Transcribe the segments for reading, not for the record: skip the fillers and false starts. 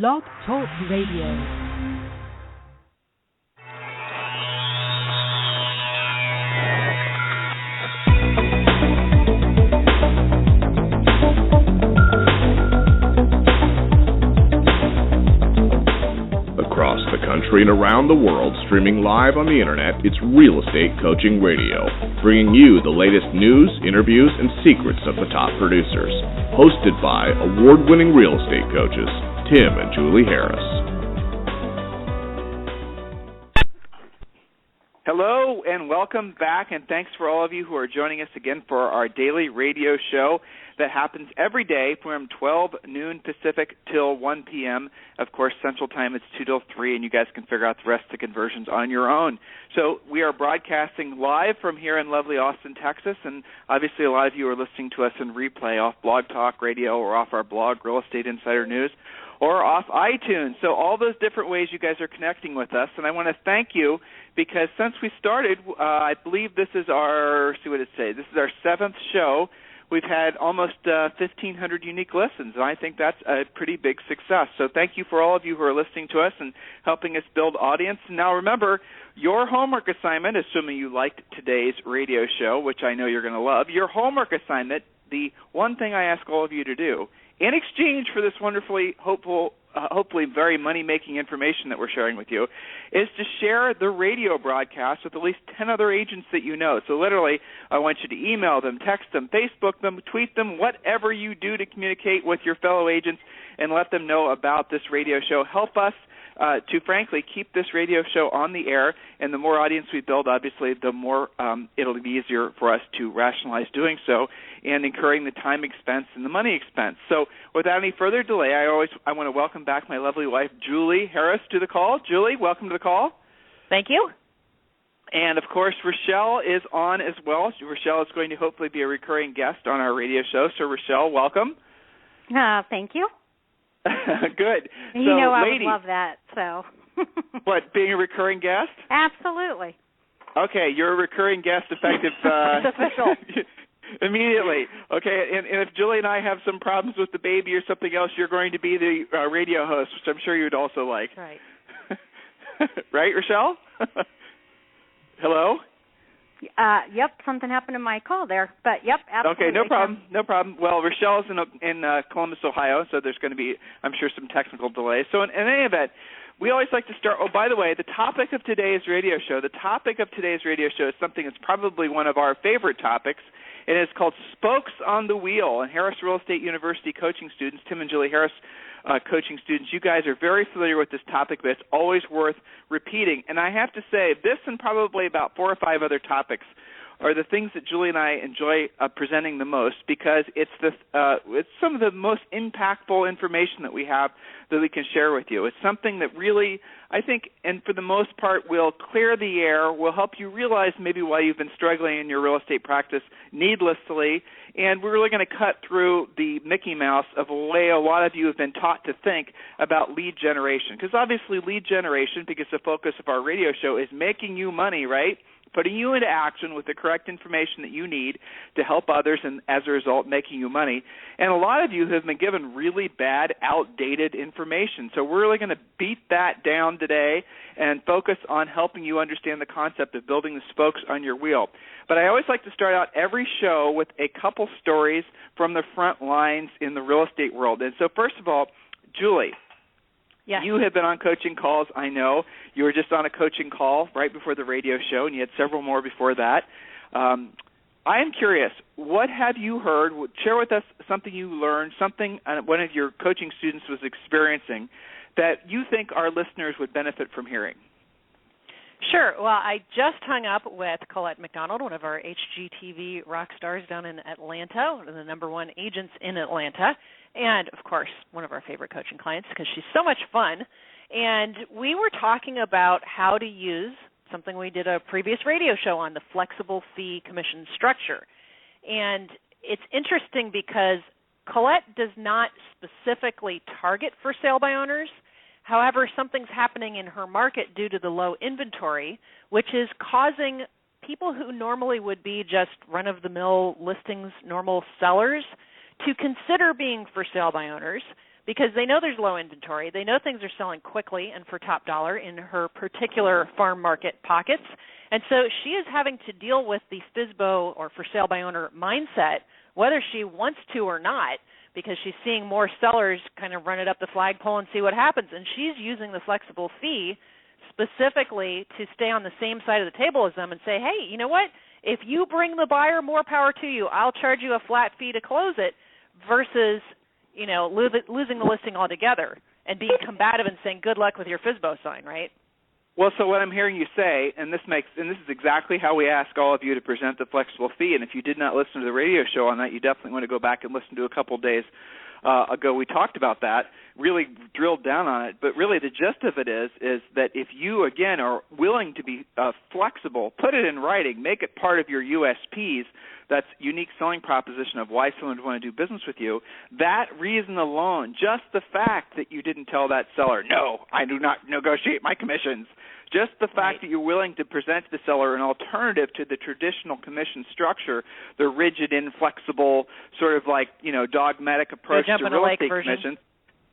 Blog Talk Radio. Across the country and around the world, streaming live on the internet, it's Real Estate Coaching Radio, bringing you the latest news, interviews, and secrets of the top producers. Hosted by award-winning real estate coaches, Tim and Julie Harris. Hello and welcome back, and thanks for all of you who are joining us again for our daily radio show that happens every day from 12 noon Pacific till 1 p.m. Of course, Central Time it's 2 till 3, and you guys can figure out the rest of the conversions on your own. So we are broadcasting live from here in lovely Austin, Texas, and obviously a lot of you are listening to us in replay off Blog Talk Radio or off our blog, Real Estate Insider News, or off iTunes. So all those different ways you guys are connecting with us, and I want to thank you because since we started, I believe this is our, this is our 7th show. We've had almost 1,500 unique listens, and I think that's a pretty big success. So thank you for all of you who are listening to us and helping us build audience. Now remember, your homework assignment, assuming you liked today's radio show, which I know you're going to love, your homework assignment, the one thing I ask all of you to do, in exchange for this wonderfully hopefully very money-making information that we're sharing with you, is to share the radio broadcast with at least 10 other agents that you know. So literally, I want you to email them, text them, Facebook them, tweet them, whatever you do to communicate with your fellow agents and let them know about this radio show. Help us to, frankly, keep this radio show on the air, and the more audience we build, obviously, the more it'll be easier for us to rationalize doing so and incurring the time expense and the money expense. So without any further delay, I want to welcome back my lovely wife, Julie Harris, to the call. Julie, welcome to the call. Thank you. And, of course, Rochelle is on as well. Rochelle is going to hopefully be a recurring guest on our radio show. So, Rochelle, welcome. Thank you. Good. You so, know I ladies, would love that. So. What, being a recurring guest? Absolutely. Okay, you're a recurring guest effective It's official. Immediately. Okay, and if Julie and I have some problems with the baby or something else, you're going to be the radio host, which I'm sure you'd also like. Right. Right, Rochelle? Hello? Yep, something happened in my call there, but yep, absolutely. Okay, no problem. Well, Rochelle's in Columbus, Ohio, so there's going to be, I'm sure, some technical delays. So in any event, we always like to start, by the way, the topic of today's radio show is something that's probably one of our favorite topics, and it's called Spokes on the Wheel. And Harris Real Estate University coaching students, Tim and Julie Harris coaching students, you guys are very familiar with this topic, but it's always worth repeating. And I have to say, this and probably about 4 or 5 other topics are the things that Julie and I enjoy presenting the most because it's some of the most impactful information that we have that we can share with you. It's something that really, I think, and for the most part, will clear the air, will help you realize maybe why you've been struggling in your real estate practice needlessly, and we're really going to cut through the Mickey Mouse of the way a lot of you have been taught to think about lead generation. Because obviously lead generation, because the focus of our radio show is making you money, right? Putting you into action with the correct information that you need to help others and, as a result, making you money. And a lot of you have been given really bad, outdated information. So we're really going to beat that down today and focus on helping you understand the concept of building the spokes on your wheel. But I always like to start out every show with a couple stories from the front lines in the real estate world. And so first of all, Julie, yes. You have been on coaching calls, I know. You were just on a coaching call right before the radio show, and you had several more before that. I am curious, what have you heard? Share with us something you learned, something one of your coaching students was experiencing that you think our listeners would benefit from hearing. Sure. Well, I just hung up with Colette McDonald, one of our HGTV rock stars down in Atlanta, one of the number 1 agents in Atlanta, and, of course, one of our favorite coaching clients because she's so much fun. And we were talking about how to use something we did a previous radio show on, the flexible fee commission structure. And it's interesting because Colette does not specifically target for sale by owners. However, something's happening in her market due to the low inventory, which is causing people who normally would be just run-of-the-mill listings, normal sellers, to consider being for sale by owners because they know there's low inventory. They know things are selling quickly and for top dollar in her particular farm market pockets. And so she is having to deal with the FSBO or for sale by owner mindset, whether she wants to or not, because she's seeing more sellers kind of run it up the flagpole and see what happens. And she's using the flexible fee specifically to stay on the same side of the table as them and say, hey, you know what? If you bring the buyer, more power to you. I'll charge you a flat fee to close it versus, losing the listing altogether and being combative and saying good luck with your FSBO sign, right? Well, so what I'm hearing you say, and this is exactly how we ask all of you to present the flexible fee, and if you did not listen to the radio show on that, you definitely want to go back and listen to a couple days ago. We talked about that, really drilled down on it, but really the gist of it is that if you, again, are willing to be flexible, put it in writing, make it part of your USPs, that's unique selling proposition of why someone would want to do business with you, that reason alone, just the fact that you didn't tell that seller, no, I do not negotiate my commissions, just the fact that you're willing to present to the seller an alternative to the traditional commission structure, the rigid, inflexible, sort of like, dogmatic approach to real estate commissions.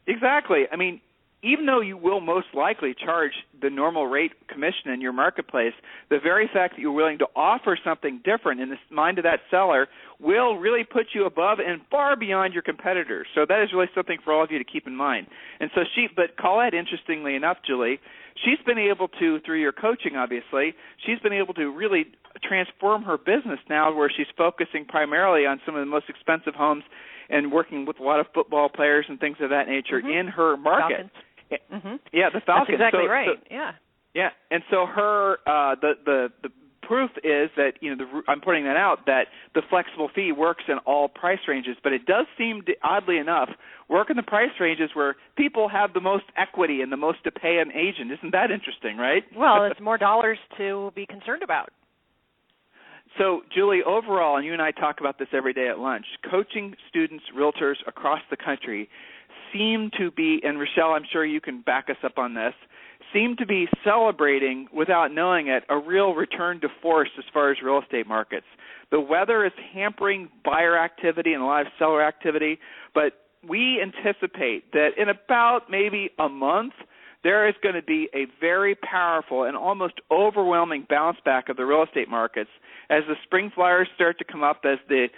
Exactly. I mean, even though you will most likely charge the normal rate commission in your marketplace, the very fact that you're willing to offer something different in the mind of that seller will really put you above and far beyond your competitors. So that is really something for all of you to keep in mind. And so but Colette, interestingly enough, Julie, she's been able to, through your coaching obviously, she's been able to really transform her business now where she's focusing primarily on some of the most expensive homes and working with a lot of football players and things of that nature in her market. Falcons. Yeah, the Falcons. That's exactly right. Yeah, and so her the proof is that I'm pointing that out that the flexible fee works in all price ranges, but it does seem to, oddly enough, work in the price ranges where people have the most equity and the most to pay an agent. Isn't that interesting, right? Well, it's more dollars to be concerned about. So, Julie, overall, and you and I talk about this every day at lunch, coaching students, realtors across the country seem to be, and Rochelle, I'm sure you can back us up on this, seem to be celebrating, without knowing it, a real return to force as far as real estate markets. The weather is hampering buyer activity and a lot of seller activity, but we anticipate that in about maybe a month, there is going to be a very powerful and almost overwhelming bounce back of the real estate markets as the spring flowers start to come up as the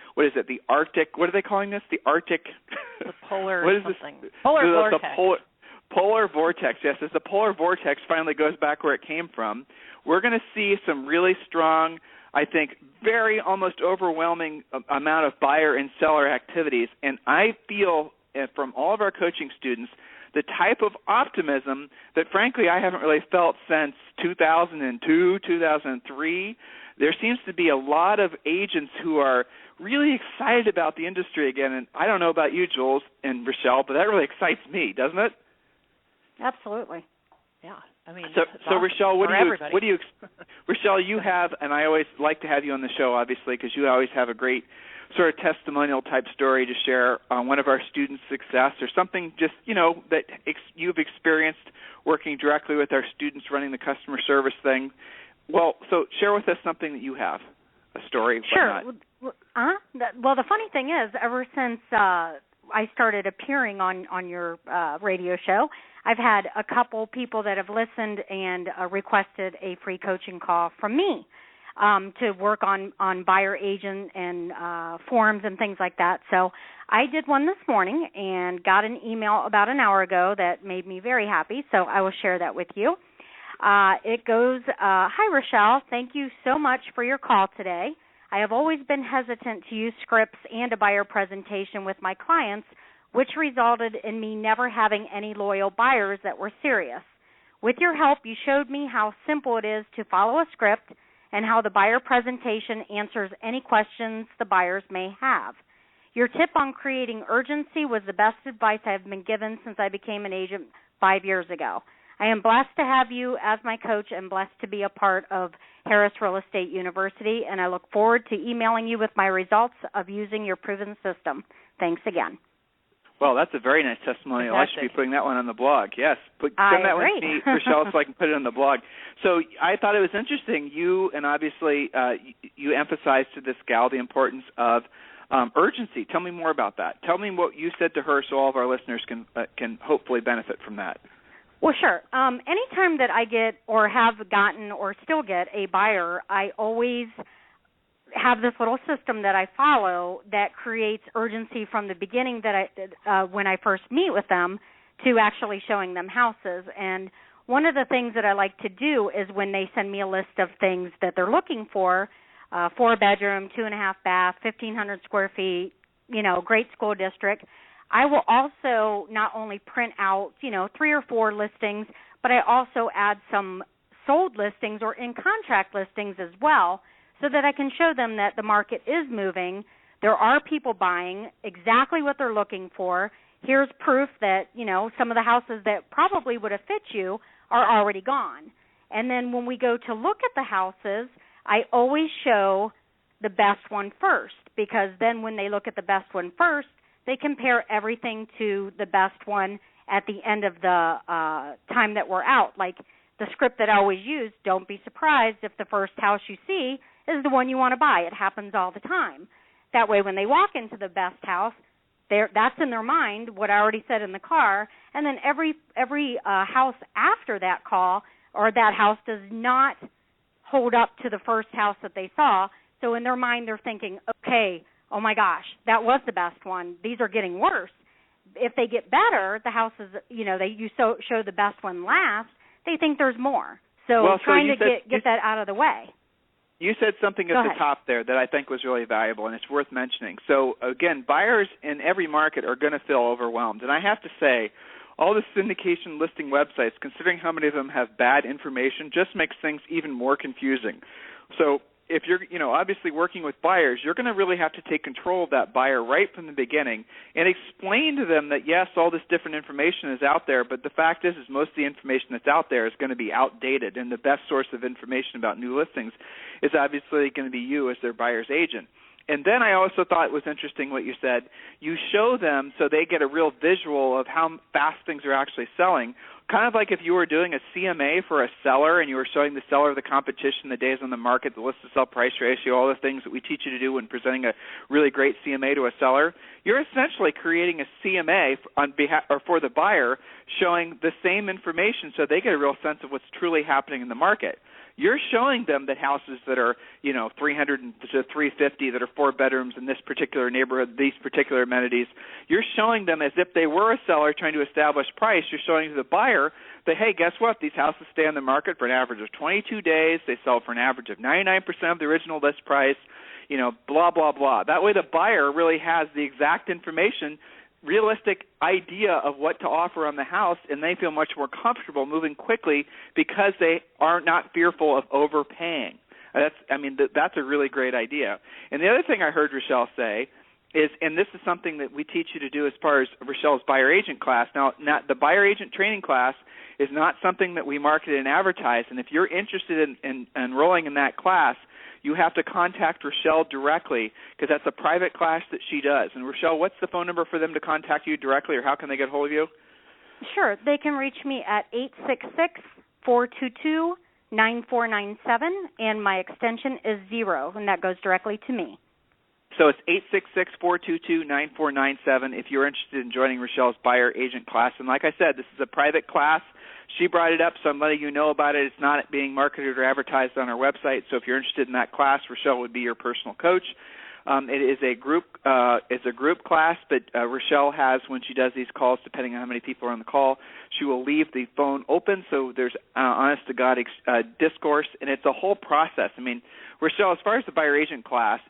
Arctic, what are they calling this? The Arctic. The polar what is something. This? Polar vortex. The polar vortex, yes. As the polar vortex finally goes back where it came from, we're going to see some really strong, I think, very almost overwhelming amount of buyer and seller activities. And I feel from all of our coaching students the type of optimism that, frankly, I haven't really felt since 2002, 2003. There seems to be a lot of agents who are really excited about the industry again. And I don't know about you, Jules and Rochelle, but that really excites me, doesn't it? Absolutely. Yeah. I mean, so awesome. Rochelle, Rochelle, you have, and I always like to have you on the show, obviously, because you always have a great sort of testimonial type story to share on one of our students' success or something just, that you've experienced working directly with our students running the customer service thing. Well, so share with us something that you have, a story. Sure. Well, the funny thing is, ever since I started appearing on your radio show, I've had a couple people that have listened and requested a free coaching call from me to work on buyer agent and forums and things like that. So I did one this morning and got an email about an hour ago that made me very happy, so I will share that with you. It goes, hi, Rochelle. Thank you so much for your call today. I have always been hesitant to use scripts and a buyer presentation with my clients, which resulted in me never having any loyal buyers that were serious. With your help, you showed me how simple it is to follow a script and how the buyer presentation answers any questions the buyers may have. Your tip on creating urgency was the best advice I have been given since I became an agent 5 years ago. I am blessed to have you as my coach and blessed to be a part of Harris Real Estate University, and I look forward to emailing you with my results of using your proven system. Thanks again. Well, that's a very nice testimonial. Fantastic. I should be putting that one on the blog. Yes, send that one to me, I agree. Rochelle, so I can put it on the blog. So I thought it was interesting. You and obviously you emphasized to this gal the importance of urgency. Tell me more about that. Tell me what you said to her so all of our listeners can hopefully benefit from that. Well, sure. Anytime that I get or have gotten or still get a buyer, I always have this little system that I follow that creates urgency from the beginning that when I first meet with them to actually showing them houses. And one of the things that I like to do is when they send me a list of things that they're looking for, 4-bedroom, 2.5 bath, 1,500 square feet, great school district, I will also not only print out, 3 or 4 listings, but I also add some sold listings or in contract listings as well, so that I can show them that the market is moving. There are people buying exactly what they're looking for. Here's proof that, some of the houses that probably would have fit you are already gone. And then when we go to look at the houses, I always show the best one first, because then when they look at the best one first, they compare everything to the best one at the end of the time that we're out. Like the script that I always use, don't be surprised if the first house you see is the one you want to buy. It happens all the time. That way when they walk into the best house, that's in their mind, what I already said in the car, and then every house after that call or that house does not hold up to the first house that they saw. So in their mind they're thinking, okay, oh my gosh, that was the best one. These are getting worse. If they get better, the houses, you show the best one last, they think there's more. So trying to get that out of the way. You said something at the top there that I think was really valuable, and it's worth mentioning. So, again, buyers in every market are going to feel overwhelmed. And I have to say, all the syndication listing websites, considering how many of them have bad information, just makes things even more confusing. So if you're, obviously working with buyers, you're going to really have to take control of that buyer right from the beginning and explain to them that, yes, all this different information is out there, but the fact is most of the information that's out there is going to be outdated, and the best source of information about new listings is obviously going to be you as their buyer's agent. And then I also thought it was interesting what you said. You show them so they get a real visual of how fast things are actually selling, kind of like if you were doing a CMA for a seller and you were showing the seller the competition, the days on the market, the list-to-sell price ratio, all the things that we teach you to do when presenting a really great CMA to a seller. You're essentially creating a CMA on behalf or for the buyer, showing the same information so they get a real sense of what's truly happening in the market. You're showing them that houses that are, 300 to 350 that are 4 bedrooms in this particular neighborhood, these particular amenities. You're showing them as if they were a seller trying to establish price. You're showing to the buyer that, hey, guess what? These houses stay on the market for an average of 22 days. They sell for an average of 99% of the original list price, blah, blah, blah. That way the buyer really has the exact information, realistic idea of what to offer on the house, and they feel much more comfortable moving quickly because they are not fearful of overpaying. That's a really great idea. And the other thing I heard Rochelle say is, and this is something that we teach you to do as far as Rochelle's buyer agent class. Now, the buyer agent training class is not something that we market and advertise, and if you're interested in enrolling in that class, you have to contact Rochelle directly because that's a private class that she does. And Rochelle, what's the phone number for them to contact you directly, or how can they get hold of you? Sure. They can reach me at 866-422-9497, and my extension is 0, and that goes directly to me. So it's 866-422-9497 if you're interested in joining Rochelle's buyer agent class. And like I said, this is a private class. She brought it up, so I'm letting you know about it. It's not being marketed or advertised on our website. So if you're interested in that class, Rochelle would be your personal coach. It is a group. It's a group class, but Rochelle has, when she does these calls, depending on how many people are on the call, she will leave the phone open so there's honest-to-God discourse, and it's a whole process. Rochelle, as far as the buyer agent class,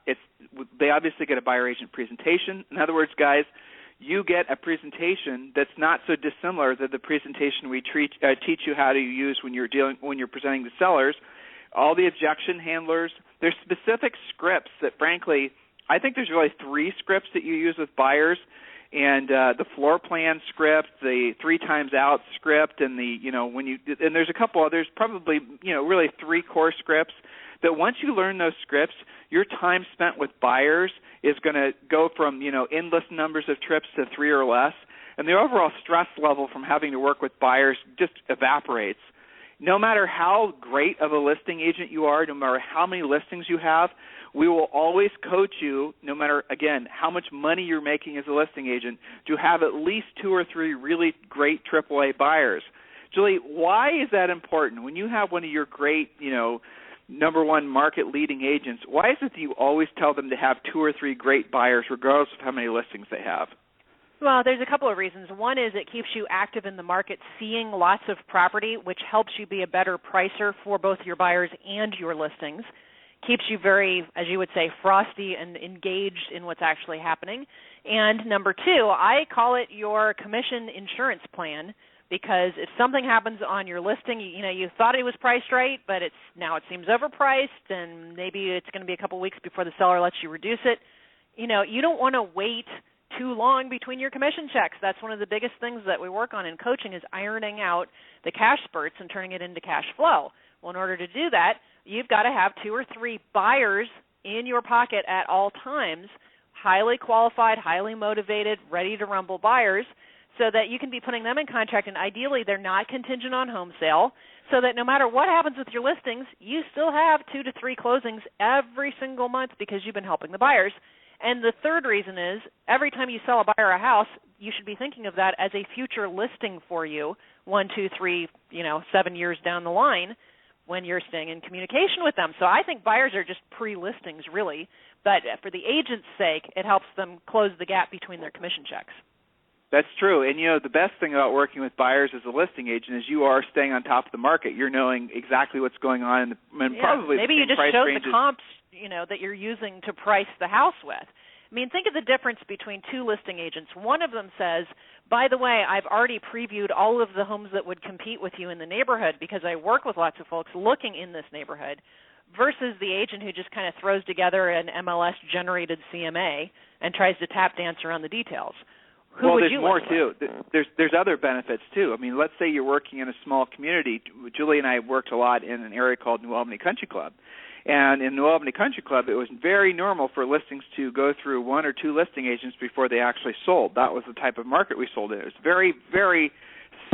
they obviously get a buyer agent presentation. In other words, guys, you get a presentation that's not so dissimilar to the presentation we teach you how to use when you're presenting to sellers. All the objection handlers, there's specific scripts that, frankly, I think there's really 3 scripts that you use with buyers, and the floor plan script, the 3 times out script, and and there's a couple others, probably really 3 core scripts. That once you learn those scripts, your time spent with buyers is going to go from endless numbers of trips to 3 or less, and the overall stress level from having to work with buyers just evaporates. no matter how great of a listing agent you are, no matter how many listings you have, we will always coach you, no matter, again, how much money you're making as a listing agent, to have at least 2 or 3 really great AAA buyers. Julie, why is that important? When you have one of your great, number one market-leading agents, why is it that you always tell them to have 2 or 3 great buyers regardless of how many listings they have? Well, there's a couple of reasons. One is it keeps you active in the market, seeing lots of property, which helps you be a better pricer for both your buyers and your listings. Keeps you very, as you would say, frosty and engaged in what's actually happening. And number 2, I call it your commission insurance plan, because if something happens on your listing, you thought it was priced right, but now it seems overpriced, and maybe it's going to be a couple weeks before the seller lets you reduce it. You don't want to wait too long between your commission checks. That's one of the biggest things that we work on in coaching, is ironing out the cash spurts and turning it into cash flow. Well, in order to do that, you've got to have 2 or 3 buyers in your pocket at all times, highly qualified, highly motivated, ready to rumble buyers, so that you can be putting them in contract, and ideally they're not contingent on home sale, so that no matter what happens with your listings, you still have 2 to 3 closings every single month because you've been helping the buyers. And the third reason is every time you sell a buyer a house, you should be thinking of that as a future listing for you 1, 2, 3, 7 years down the line when you're staying in communication with them. So I think buyers are just pre-listings, really. But for the agent's sake, it helps them close the gap between their commission checks. That's true. And, the best thing about working with buyers as a listing agent is you are staying on top of the market. You're knowing exactly what's going on. And probably maybe you just showed the comps, that you're using to price the house with. I mean, think of the difference between 2 listing agents. One of them says, by the way, I've already previewed all of the homes that would compete with you in the neighborhood because I work with lots of folks looking in this neighborhood, versus the agent who just kind of throws together an MLS-generated CMA and tries to tap dance around the details. There's more, too. There's other benefits, too. I mean, let's say you're working in a small community. Julie and I worked a lot in an area called New Albany Country Club. And in New Albany Country Club, it was very normal for listings to go through 1 or 2 listing agents before they actually sold. That was the type of market we sold in. It was very, very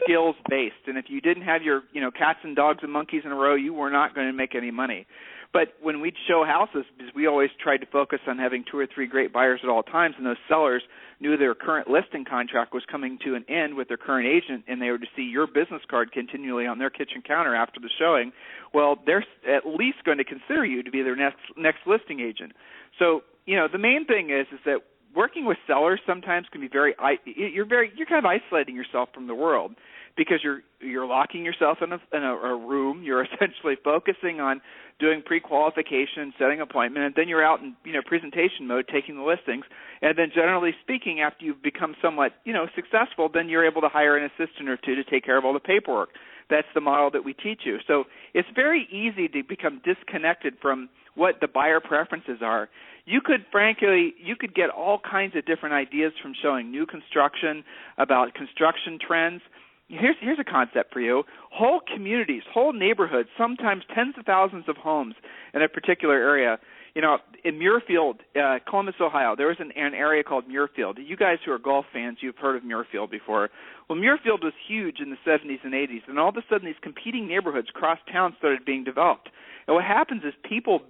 skills-based. And if you didn't have your, cats and dogs and monkeys in a row, you were not going to make any money. But when we'd show houses, because we always tried to focus on having 2 or 3 great buyers at all times, and those sellers knew their current listing contract was coming to an end with their current agent, and they were to see your business card continually on their kitchen counter after the showing, well, they're at least going to consider you to be their next listing agent. So, the main thing is that working with sellers sometimes can be you're kind of isolating yourself from the world, because you're locking yourself in a room. You're essentially focusing on doing pre-qualification, setting appointment, and then you're out in presentation mode, taking the listings. And then generally speaking, after you've become somewhat successful, then you're able to hire an assistant or 2 to take care of all the paperwork. That's the model that we teach you. So it's very easy to become disconnected from what the buyer preferences are. You could get all kinds of different ideas from showing new construction, about construction trends. Here's a concept for you. Whole communities, whole neighborhoods, sometimes tens of thousands of homes in a particular area. In Muirfield, Columbus, Ohio, there was an area called Muirfield. You guys who are golf fans, you've heard of Muirfield before. Well, Muirfield was huge in the 70s and 80s, and all of a sudden these competing neighborhoods across town started being developed. And what happens is people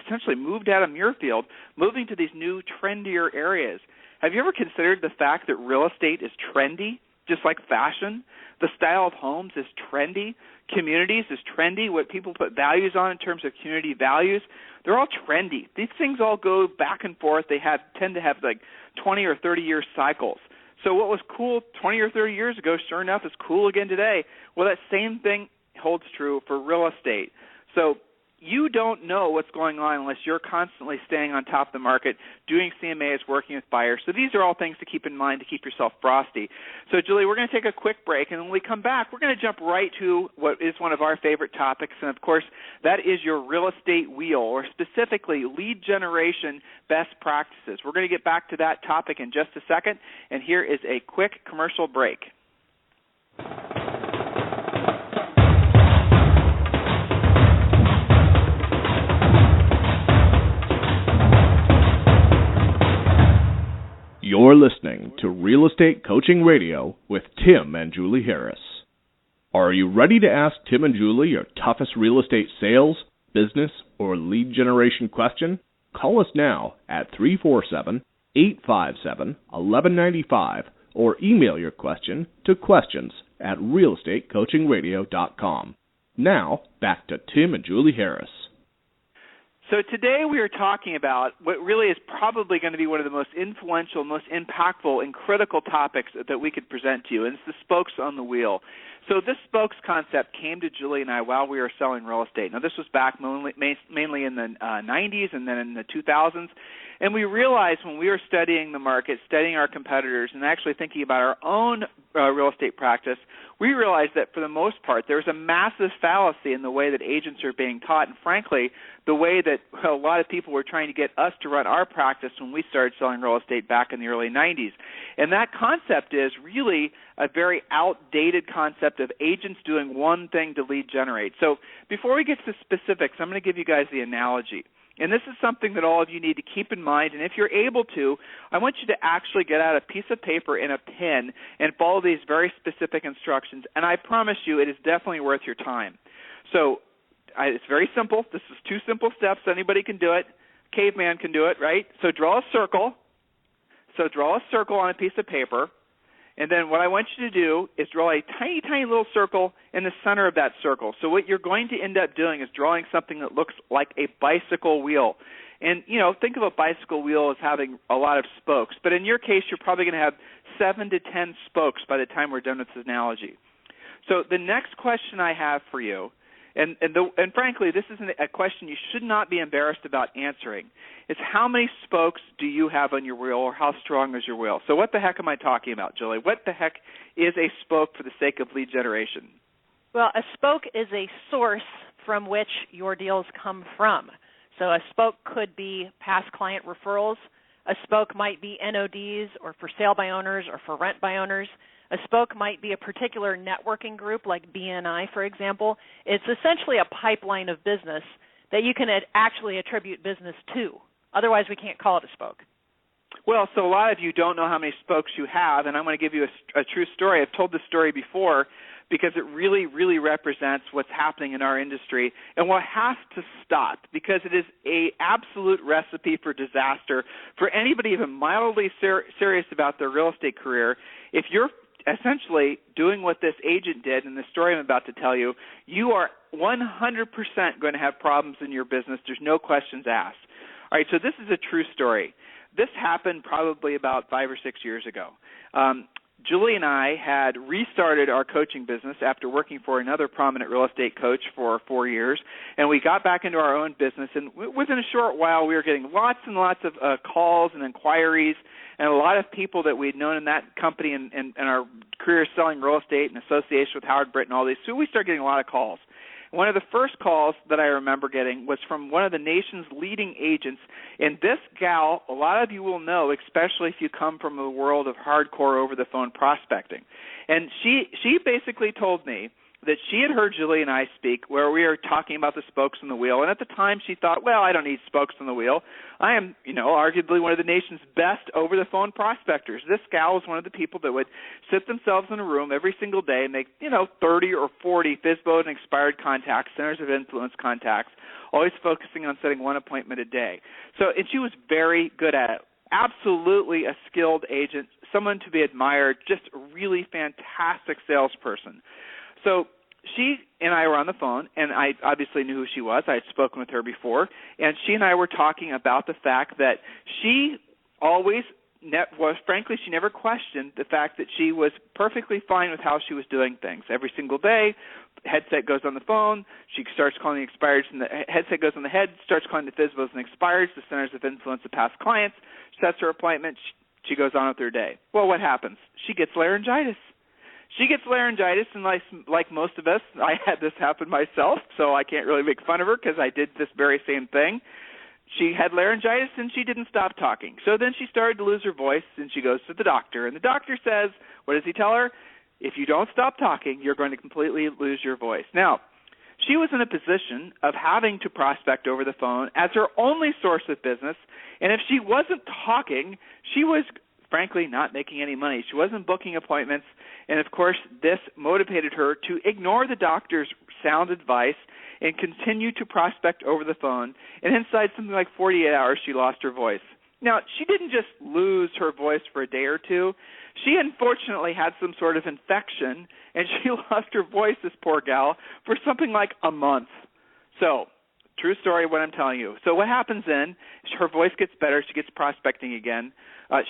essentially moved out of Muirfield, moving to these new, trendier areas. Have you ever considered the fact that real estate is trendy, just like fashion? The style of homes is trendy. Communities is trendy. What people put values on in terms of community values, they're all trendy. These things all go back and forth. They tend to have like 20 or 30-year cycles. So what was cool 20 or 30 years ago, sure enough, is cool again today. Well, that same thing holds true for real estate. So you don't know what's going on unless you're constantly staying on top of the market, doing CMAs, working with buyers. So these are all things to keep in mind to keep yourself frosty. So, Julie, we're going to take a quick break, and when we come back, we're going to jump right to what is one of our favorite topics, and, of course, that is your real estate wheel, or specifically lead generation best practices. We're going to get back to that topic in just a second, and here is a quick commercial break. You're listening to Real Estate Coaching Radio with Tim and Julie Harris. Are you ready to ask Tim and Julie your toughest real estate sales, business, or lead generation question? Call us now at 347-857-1195 or email your question to questions@realestatecoachingradio.com. Now, back to Tim and Julie Harris. So today we are talking about what really is probably going to be one of the most influential, most impactful, and critical topics that we could present to you, and it's the spokes on the wheel. So this spokes concept came to Julie and I while we were selling real estate. Now this was back mainly in the 90s and then in the 2000s, and we realized when we were studying the market, studying our competitors, and actually thinking about our own real estate practice, we realized that for the most part there's a massive fallacy in the way that agents are being taught, and frankly, the way that a lot of people were trying to get us to run our practice when we started selling real estate back in the early 90s. And that concept is really a very outdated concept of agents doing one thing to lead generate. So before we get to specifics, I'm going to give you guys the analogy. And this is something that all of you need to keep in mind. And if you're able to, I want you to actually get out a piece of paper and a pen and follow these very specific instructions. And I promise you it is definitely worth your time. So it's very simple. This is 2 simple steps. Anybody can do it. Caveman can do it, right? So draw a circle. So draw a circle on a piece of paper. And then what I want you to do is draw a tiny, tiny little circle in the center of that circle. So what you're going to end up doing is drawing something that looks like a bicycle wheel. And, think of a bicycle wheel as having a lot of spokes. But in your case, you're probably going to have 7 to 10 spokes by the time we're done with this analogy. So the next question I have for you, and frankly, this isn't a question you should not be embarrassed about answering. It's how many spokes do you have on your wheel, or how strong is your wheel? So what the heck am I talking about, Julie? What the heck is a spoke for the sake of lead generation? Well, a spoke is a source from which your deals come from. So a spoke could be past client referrals. A spoke might be NODs, or for sale by owners, or for rent by owners. A spoke might be a particular networking group like BNI, for example. It's essentially a pipeline of business that you can actually attribute business to. Otherwise, we can't call it a spoke. Well, so a lot of you don't know how many spokes you have, and I'm going to give you a true story. I've told this story before because it really, really represents what's happening in our industry and what has to stop, because it is an absolute recipe for disaster for anybody even mildly serious about their real estate career. If you're essentially doing what this agent did in the story I'm about to tell you, you are 100% going to have problems in your business. There's no questions asked. All right, so this is a true story. This happened probably about 5 or 6 years ago. Julie and I had restarted our coaching business after working for another prominent real estate coach for 4 years, and we got back into our own business. And within a short while, we were getting lots and lots of calls and inquiries, and a lot of people that we'd known in that company and our career selling real estate in association with Howard Britt and all these. So we started getting a lot of calls. One of the first calls that I remember getting was from one of the nation's leading agents. And this gal, a lot of you will know, especially if you come from the world of hardcore over-the-phone prospecting. And she basically told me that she had heard Julie and I speak where we were talking about the spokes on the wheel. And at the time she thought, well, I don't need spokes on the wheel. I am, arguably one of the nation's best over-the-phone prospectors. This gal was one of the people that would sit themselves in a room every single day and make, 30 or 40 FSBO and expired contacts, centers of influence contacts, always focusing on setting one appointment a day. And she was very good at it. Absolutely a skilled agent, someone to be admired, just a really fantastic salesperson. So she and I were on the phone, and I obviously knew who she was. I had spoken with her before, and she and I were talking about the fact that she always frankly, she never questioned the fact that she was perfectly fine with how she was doing things. Every single day, headset goes on the phone, she starts calling the expireds, and the headset goes on the head, starts calling the FSBOs and expireds, the centers of influence of past clients, sets her appointment, she goes on with her day. Well, what happens? She gets laryngitis. She gets laryngitis, and like most of us, I had this happen myself, so I can't really make fun of her because I did this very same thing. She had laryngitis, and she didn't stop talking. So then she started to lose her voice, and she goes to the doctor. And the doctor says, what does he tell her? If you don't stop talking, you're going to completely lose your voice. Now, she was in a position of having to prospect over the phone as her only source of business, and if she wasn't talking, she was frankly, not making any money. She wasn't booking appointments. And, of course, this motivated her to ignore the doctor's sound advice and continue to prospect over the phone. And inside something like 48 hours, she lost her voice. Now, she didn't just lose her voice for a day or two. She unfortunately had some sort of infection, and she lost her voice, this poor gal, for something like a month. So, true story, what I'm telling you. So what happens then, her voice gets better, she gets prospecting again.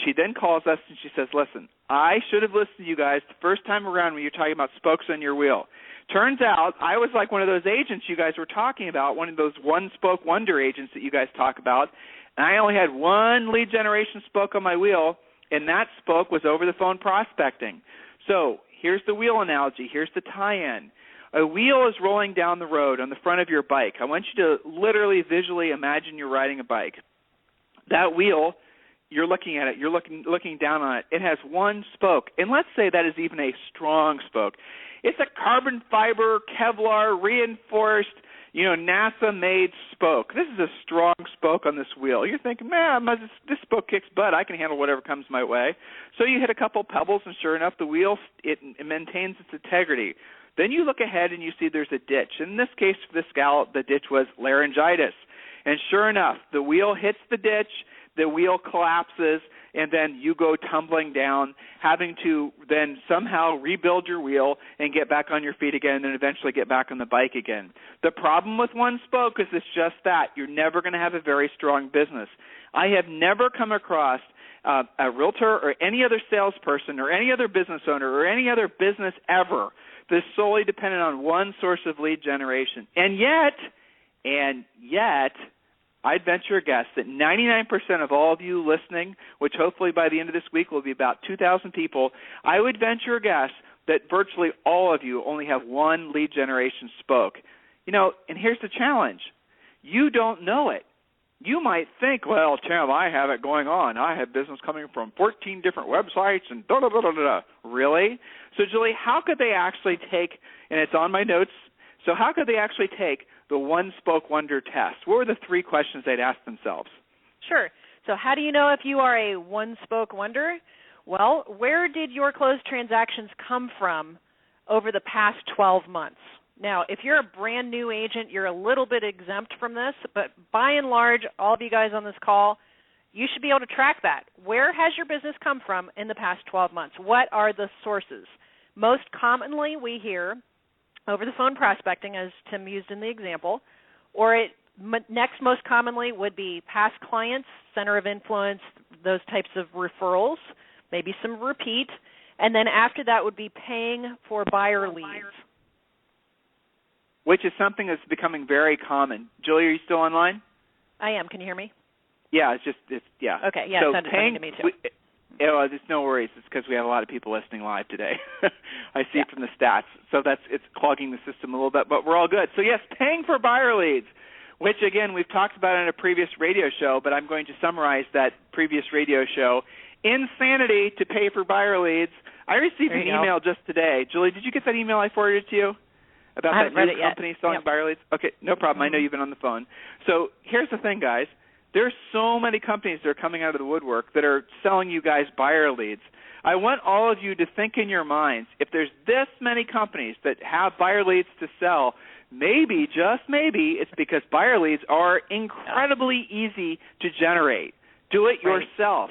She then calls us and she says, listen, I should have listened to you guys the first time around when you're talking about spokes on your wheel. Turns out I was like one of those agents you guys were talking about, one of those one-spoke wonder agents that you guys talk about, and I only had one lead generation spoke on my wheel, and that spoke was over-the-phone prospecting. So here's the wheel analogy. Here's the tie-in. A wheel is rolling down the road on the front of your bike. I want you to literally visually imagine you're riding a bike. That wheel, you're looking at it. You're looking down on it. It has one spoke, and let's say that is even a strong spoke. It's a carbon fiber, Kevlar, reinforced, NASA-made spoke. This is a strong spoke on this wheel. You're thinking, man, this spoke kicks butt. I can handle whatever comes my way. So you hit a couple pebbles, and sure enough, the wheel, it maintains its integrity. Then you look ahead and you see there's a ditch. In this case, for this gal, the ditch was laryngitis. And sure enough, the wheel hits the ditch, the wheel collapses, and then you go tumbling down, having to then somehow rebuild your wheel and get back on your feet again and then eventually get back on the bike again. The problem with one spoke is it's just that. You're never going to have a very strong business. I have never come across a realtor or any other salesperson or any other business owner or any other business ever that's solely dependent on one source of lead generation. And yet, I'd venture a guess that 99% of all of you listening, which hopefully by the end of this week will be about 2,000 people, I would venture a guess that virtually all of you only have one lead generation spoke. And here's the challenge. You don't know it. You might think, well, Tim, I have it going on. I have business coming from 14 different websites and da-da-da-da-da. Really? So, Julie, how could they actually take, and it's on my notes, so how could they actually take the one-spoke wonder test? What were the three questions they'd ask themselves? Sure. So how do you know if you are a one-spoke wonder? Well, where did your closed transactions come from over the past 12 months? Now, if you're a brand new agent, you're a little bit exempt from this, but by and large, all of you guys on this call, you should be able to track that. Where has your business come from in the past 12 months? What are the sources? Most commonly, we hear over-the-phone prospecting, as Tim used in the example, or next most commonly would be past clients, center of influence, those types of referrals, maybe some repeat, and then after that would be paying for buyer leads. Which is something that's becoming very common. Julie, are you still online? I am. Can you hear me? Yeah, yeah. Okay, yeah, so it sounded funny to me too. There's no worries. It's because we have a lot of people listening live today. I see from the stats. So it's clogging the system a little bit, but we're all good. So, yes, paying for buyer leads, which, again, we've talked about in a previous radio show, but I'm going to summarize that previous radio show. Insanity to pay for buyer leads. I received an email just today. Julie, did you get that email I forwarded to you? About that new company selling buyer leads? Okay, no problem. Mm-hmm. I know you've been on the phone. So here's the thing, guys. There's so many companies that are coming out of the woodwork that are selling you guys buyer leads. I want all of you to think in your minds, if there's this many companies that have buyer leads to sell, maybe, just maybe, it's because buyer leads are incredibly easy to generate. Do it yourself.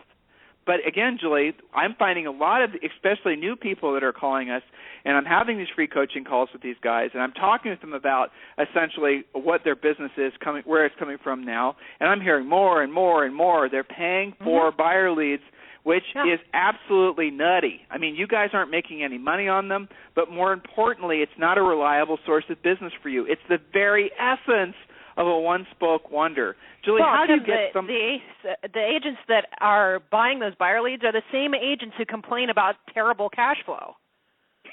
But again, Julie, I'm finding a lot of, especially new people that are calling us, and I'm having these free coaching calls with these guys, and I'm talking with them about essentially what their business is, where it's coming from now, and I'm hearing more and more and more. They're paying for buyer leads, which is absolutely nutty. I mean, you guys aren't making any money on them, but more importantly, it's not a reliable source of business for you. It's the very essence of a one-spoke wonder. Julie, how do you get some... The agents that are buying those buyer leads are the same agents who complain about terrible cash flow.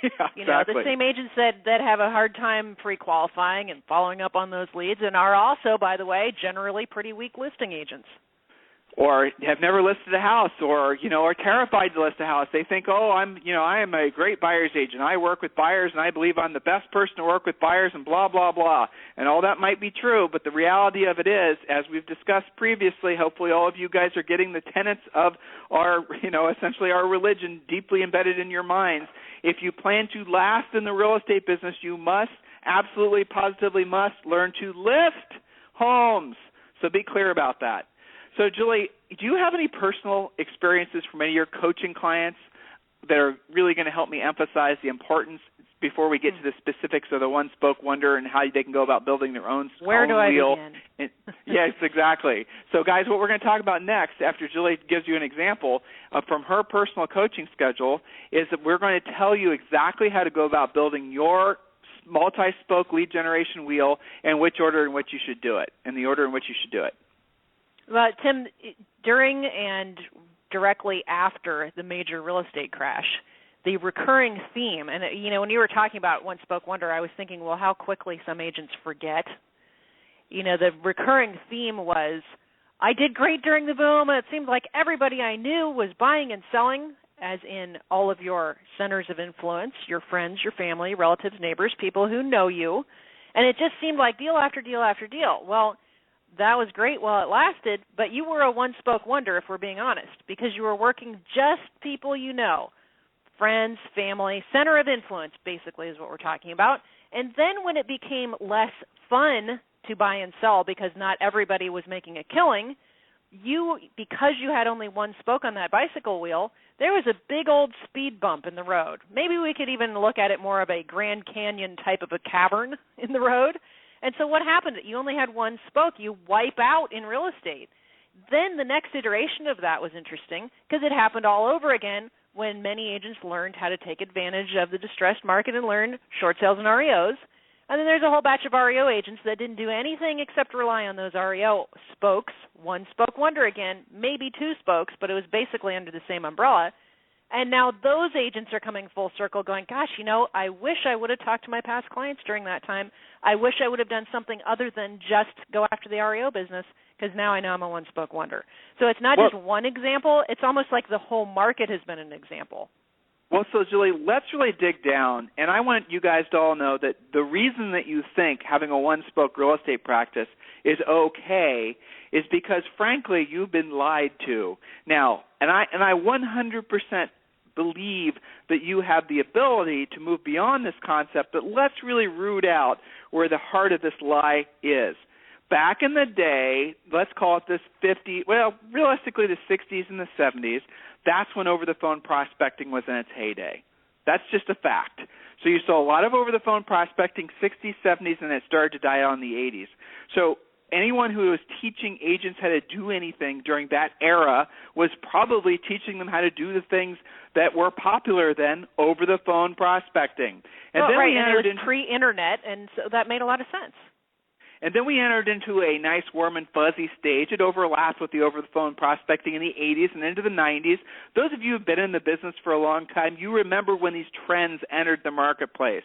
Yeah, exactly. The same agents that have a hard time pre-qualifying and following up on those leads and are also, by the way, generally pretty weak listing agents. or have never listed a house, or are terrified to list a house. They think, I am a great buyer's agent. I work with buyers, and I believe I'm the best person to work with buyers, and blah, blah, blah. And all that might be true, but the reality of it is, as we've discussed previously, hopefully all of you guys are getting the tenets of our, essentially our religion deeply embedded in your minds. If you plan to last in the real estate business, you must, absolutely, positively must learn to list homes. So be clear about that. So, Julie, do you have any personal experiences from any of your coaching clients that are really going to help me emphasize the importance before we get to the specifics of the one-spoke wonder and how they can go about building their own Where do I wheel? begin? Yes, exactly. So, guys, what we're going to talk about next, after Julie gives you an example from her personal coaching schedule, is that we're going to tell you exactly how to go about building your multi-spoke lead generation wheel and which order in which you should do it, and the order in which you should do it. Well, Tim, during and directly after the major real estate crash, the recurring theme, and when you were talking about one spoke wonder, I was thinking, well, how quickly some agents forget. The recurring theme was, I did great during the boom, and it seemed like everybody I knew was buying and selling, as in all of your centers of influence, your friends, your family, relatives, neighbors, people who know you, and it just seemed like deal after deal after deal. Well, that was great while it lasted, but you were a one-spoke wonder, if we're being honest, because you were working just people you know, friends, family, center of influence, basically, is what we're talking about. And then when it became less fun to buy and sell because not everybody was making a killing, because you had only one spoke on that bicycle wheel, there was a big old speed bump in the road. Maybe we could even look at it more of a Grand Canyon type of a cavern in the road. And so what happened? You only had one spoke. You wipe out in real estate. Then the next iteration of that was interesting because it happened all over again when many agents learned how to take advantage of the distressed market and learn short sales and REOs. And then there's a whole batch of REO agents that didn't do anything except rely on those REO spokes, one spoke wonder again, maybe two spokes, but it was basically under the same umbrella. And now those agents are coming full circle going, gosh, I wish I would have talked to my past clients during that time. I wish I would have done something other than just go after the REO business because now I know I'm a one-spoke wonder. So it's not just one example. It's almost like the whole market has been an example. Well, so, Julie, let's really dig down, and I want you guys to all know that the reason that you think having a one-spoke real estate practice is okay is because, frankly, you've been lied to. Now, and I 100% believe that you have the ability to move beyond this concept, but let's really root out where the heart of this lie is. Back in the day, let's call it realistically the 60s and the 70s, that's when over-the-phone prospecting was in its heyday. That's just a fact. So you saw a lot of over-the-phone prospecting 60s, 70s, and it started to die out in the 80s. So anyone who was teaching agents how to do anything during that era was probably teaching them how to do the things that were popular then, over-the-phone prospecting. And then we entered into pre-internet, and so that made a lot of sense. And then we entered into a nice, warm, and fuzzy stage. It overlapped with the over-the-phone prospecting in the 80s and into the 90s. Those of you who have been in the business for a long time, you remember when these trends entered the marketplace.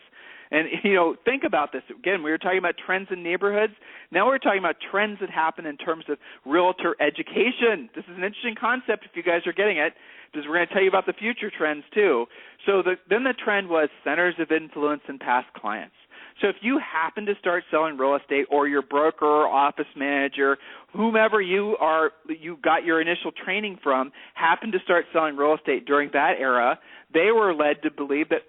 And, think about this. Again, we were talking about trends in neighborhoods. Now we're talking about trends that happen in terms of realtor education. This is an interesting concept if you guys are getting it, because we're going to tell you about the future trends too. So then the trend was centers of influence and past clients. So if you happen to start selling real estate, or your broker or office manager, whomever you got your initial training from, happened to start selling real estate during that era, they were led to believe that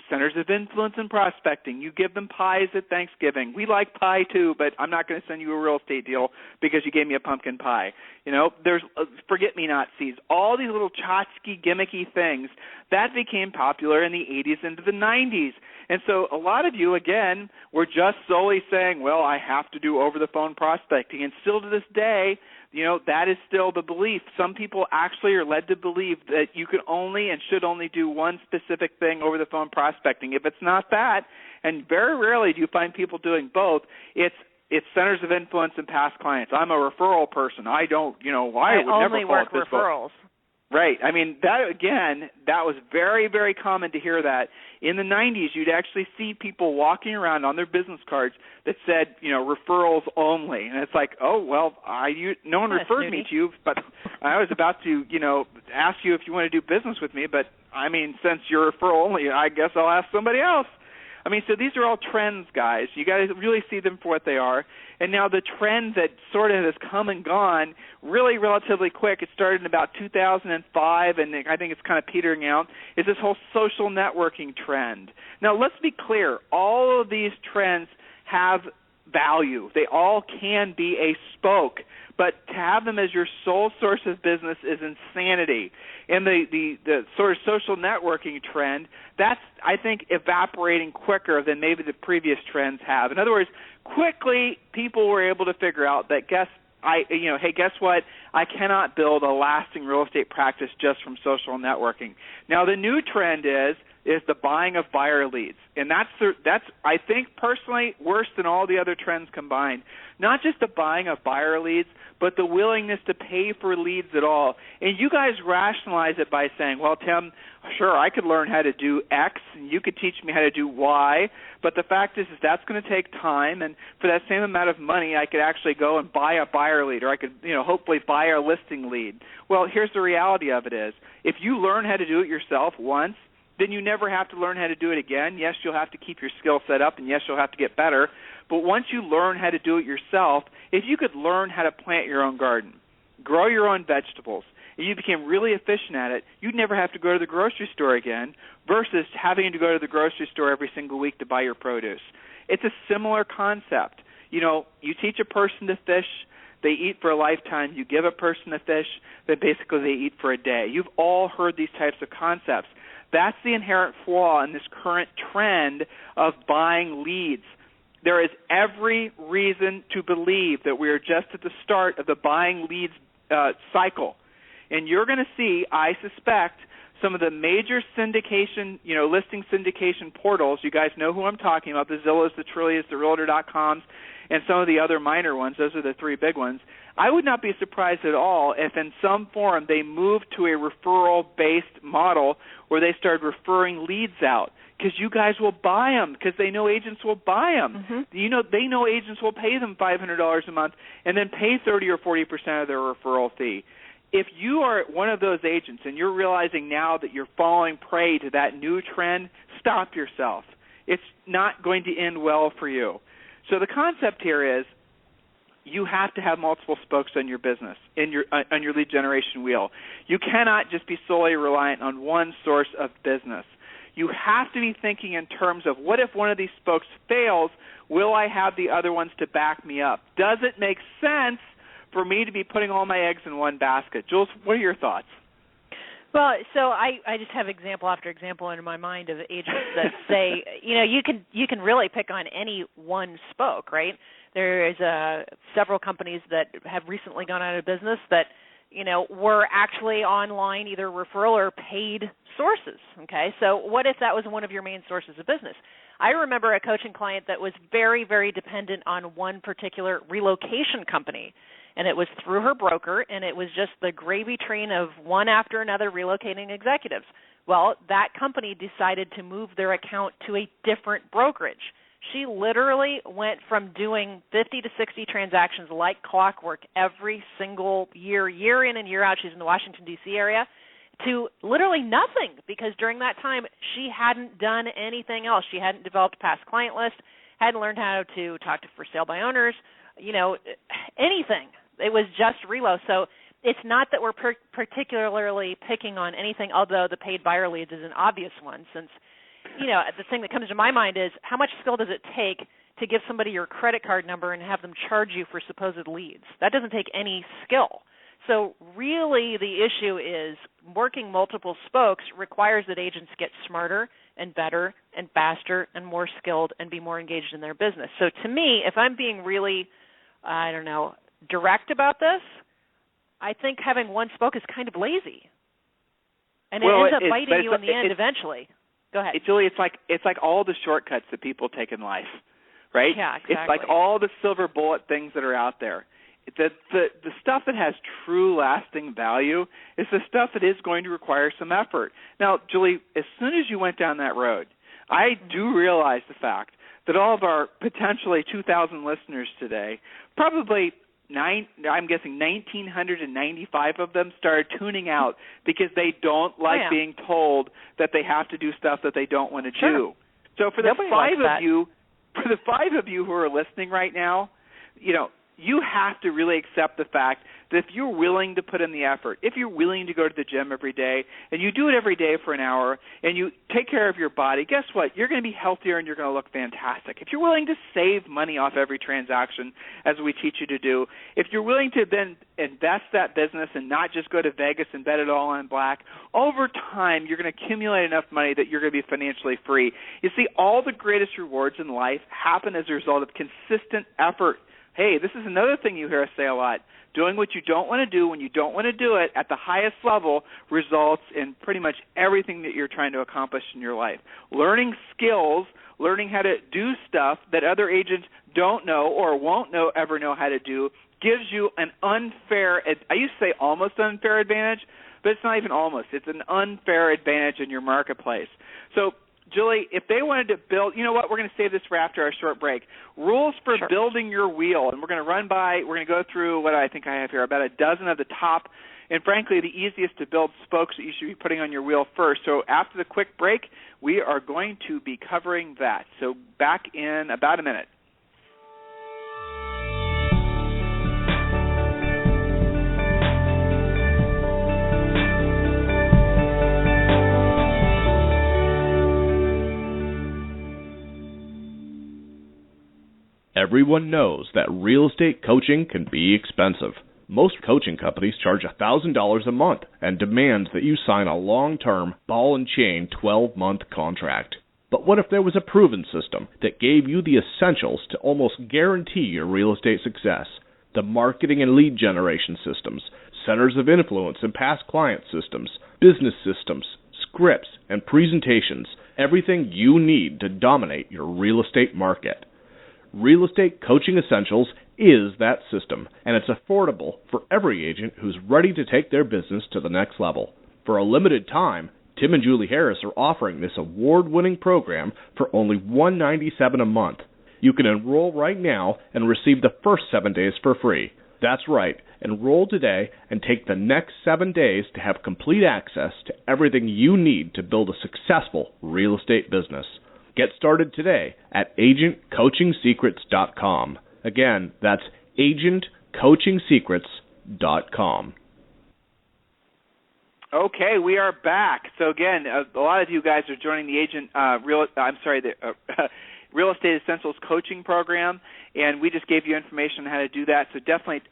centers of influence and prospecting, you give them pies at Thanksgiving. We like pie too, but I'm not going to send you a real estate deal because you gave me a pumpkin pie. There's forget-me-not seeds, all these little tchotchke, gimmicky things that became popular in the 80s into the 90s. And so a lot of you, again, were just solely saying, well, I have to do over-the-phone prospecting. And still to this day, that is still the belief. Some people actually are led to believe that you can only and should only do one specific thing over the phone prospecting. If it's not that, and very rarely do you find people doing both, it's centers of influence and past clients. I'm a referral person. I don't, I would never only call work it this referrals. Right. I mean, that was very, very common to hear that. In the 90s, you'd actually see people walking around on their business cards that said, referrals only. And it's like, oh, well, no one referred me to you, but I was about to, ask you if you want to do business with me. But, I mean, since you're referral only, I guess I'll ask somebody else. I mean, so these are all trends, guys. You got to really see them for what they are. And now the trend that sort of has come and gone really relatively quick, it started in about 2005, and I think it's kind of petering out, is this whole social networking trend. Now, let's be clear. All of these trends have value. They all can be a spoke, but to have them as your sole source of business is insanity. And the sort of social networking trend, that's, I think, evaporating quicker than maybe the previous trends have. In other words, quickly people were able to figure out that guess what? I cannot build a lasting real estate practice just from social networking. Now, the new trend is the buying of buyer leads. And that's I think, personally, worse than all the other trends combined. Not just the buying of buyer leads, but the willingness to pay for leads at all. And you guys rationalize it by saying, well, Tim, sure, I could learn how to do X, and you could teach me how to do Y, but the fact is that's going to take time, and for that same amount of money, I could actually go and buy a buyer lead, or I could, hopefully buy a listing lead. Well, here's the reality of it is, if you learn how to do it yourself once, then you never have to learn how to do it again. Yes, you'll have to keep your skill set up, and yes, you'll have to get better. But once you learn how to do it yourself, if you could learn how to plant your own garden, grow your own vegetables, and you became really efficient at it, you'd never have to go to the grocery store again versus having to go to the grocery store every single week to buy your produce. It's a similar concept. You teach a person to fish, they eat for a lifetime. You give a person a fish, then basically they eat for a day. You've all heard these types of concepts. That's the inherent flaw in this current trend of buying leads. There is every reason to believe that we are just at the start of the buying leads cycle. And you're going to see, I suspect, some of the major syndication, listing syndication portals. You guys know who I'm talking about, the Zillows, the Trillias, the Realtor.coms, and some of the other minor ones. Those are the three big ones. I would not be surprised at all if in some form they move to a referral-based model where they start referring leads out, because you guys will buy them, because they know agents will buy them. Mm-hmm. They know agents will pay them $500 a month and then pay 30 or 40% of their referral fee. If you are one of those agents and you're realizing now that you're falling prey to that new trend, stop yourself. It's not going to end well for you. So the concept here is you have to have multiple spokes on your business, on your lead generation wheel. You cannot just be solely reliant on one source of business. You have to be thinking in terms of, what if one of these spokes fails? Will I have the other ones to back me up? Does it make sense for me to be putting all my eggs in one basket? Jules, what are your thoughts? Well, so I just have example after example in my mind of agents that say, you can really pick on any one spoke, right? There is several companies that have recently gone out of business that, were actually online, either referral or paid sources, okay? So what if that was one of your main sources of business? I remember a coaching client that was very, very dependent on one particular relocation company, and it was through her broker, and it was just the gravy train of one after another relocating executives. Well, that company decided to move their account to a different brokerage. She literally went from doing 50 to 60 transactions like clockwork every single year, year in and year out. She's in the Washington, D.C. area, to literally nothing, because during that time she hadn't done anything else. She hadn't developed a past client list, hadn't learned how to talk to for sale by owners, anything. It was just relo. So it's not that we're particularly picking on anything, although the paid buyer leads is an obvious one, since the thing that comes to my mind is, how much skill does it take to give somebody your credit card number and have them charge you for supposed leads? That doesn't take any skill. So really the issue is working multiple spokes requires that agents get smarter and better and faster and more skilled and be more engaged in their business. So to me, if I'm being really, direct about this, I think having one spoke is kind of lazy. And it ends up biting you in the end eventually. Go ahead. Julie, it's like all the shortcuts that people take in life, right? Yeah, exactly. It's like all the silver bullet things that are out there. the stuff that has true lasting value is the stuff that is going to require some effort. Now, Julie, as soon as you went down that road, I do realize the fact that all of our potentially 2,000 listeners today, probably I'm guessing 1,995 of them started tuning out because they don't like being told that they have to do stuff that they don't want to do. So for the five of you who are listening right now, you have to really accept the fact that if you're willing to put in the effort, if you're willing to go to the gym every day, and you do it every day for an hour, and you take care of your body, guess what? You're going to be healthier and you're going to look fantastic. If you're willing to save money off every transaction, as we teach you to do, if you're willing to then invest that business and not just go to Vegas and bet it all on black, over time you're going to accumulate enough money that you're going to be financially free. You see, all the greatest rewards in life happen as a result of consistent effort. Hey, this is another thing you hear us say a lot. Doing what you don't want to do when you don't want to do it at the highest level results in pretty much everything that you're trying to accomplish in your life. Learning skills, learning how to do stuff that other agents don't know or won't ever know how to do gives you an unfair, I used to say almost unfair advantage, but it's not even almost. It's an unfair advantage in your marketplace. So, Julie, if they wanted to build, you know what, we're going to save this for after our short break. Rules for building your wheel, and we're going to go through what I think I have here, about a dozen of the top and, frankly, the easiest to build spokes that you should be putting on your wheel first. So after the quick break, we are going to be covering that. So back in about a minute. Everyone knows that real estate coaching can be expensive. Most coaching companies charge $1,000 a month and demand that you sign a long-term, ball and chain 12-month contract. But what if there was a proven system that gave you the essentials to almost guarantee your real estate success? The marketing and lead generation systems, centers of influence and past client systems, business systems, scripts, and presentations, everything you need to dominate your real estate market. Real Estate Coaching Essentials is that system, and it's affordable for every agent who's ready to take their business to the next level. For a limited time, Tim and Julie Harris are offering this award-winning program for only $197 a month. You can enroll right now and receive the first 7 days for free. That's right, enroll today and take the next 7 days to have complete access to everything you need to build a successful real estate business. Get started today at agentcoachingsecrets.com. Again, that's agentcoachingsecrets.com. Okay, we are back. So again, a lot of you guys are joining the Real Estate Essentials coaching program, and we just gave you information on how to do that. So definitely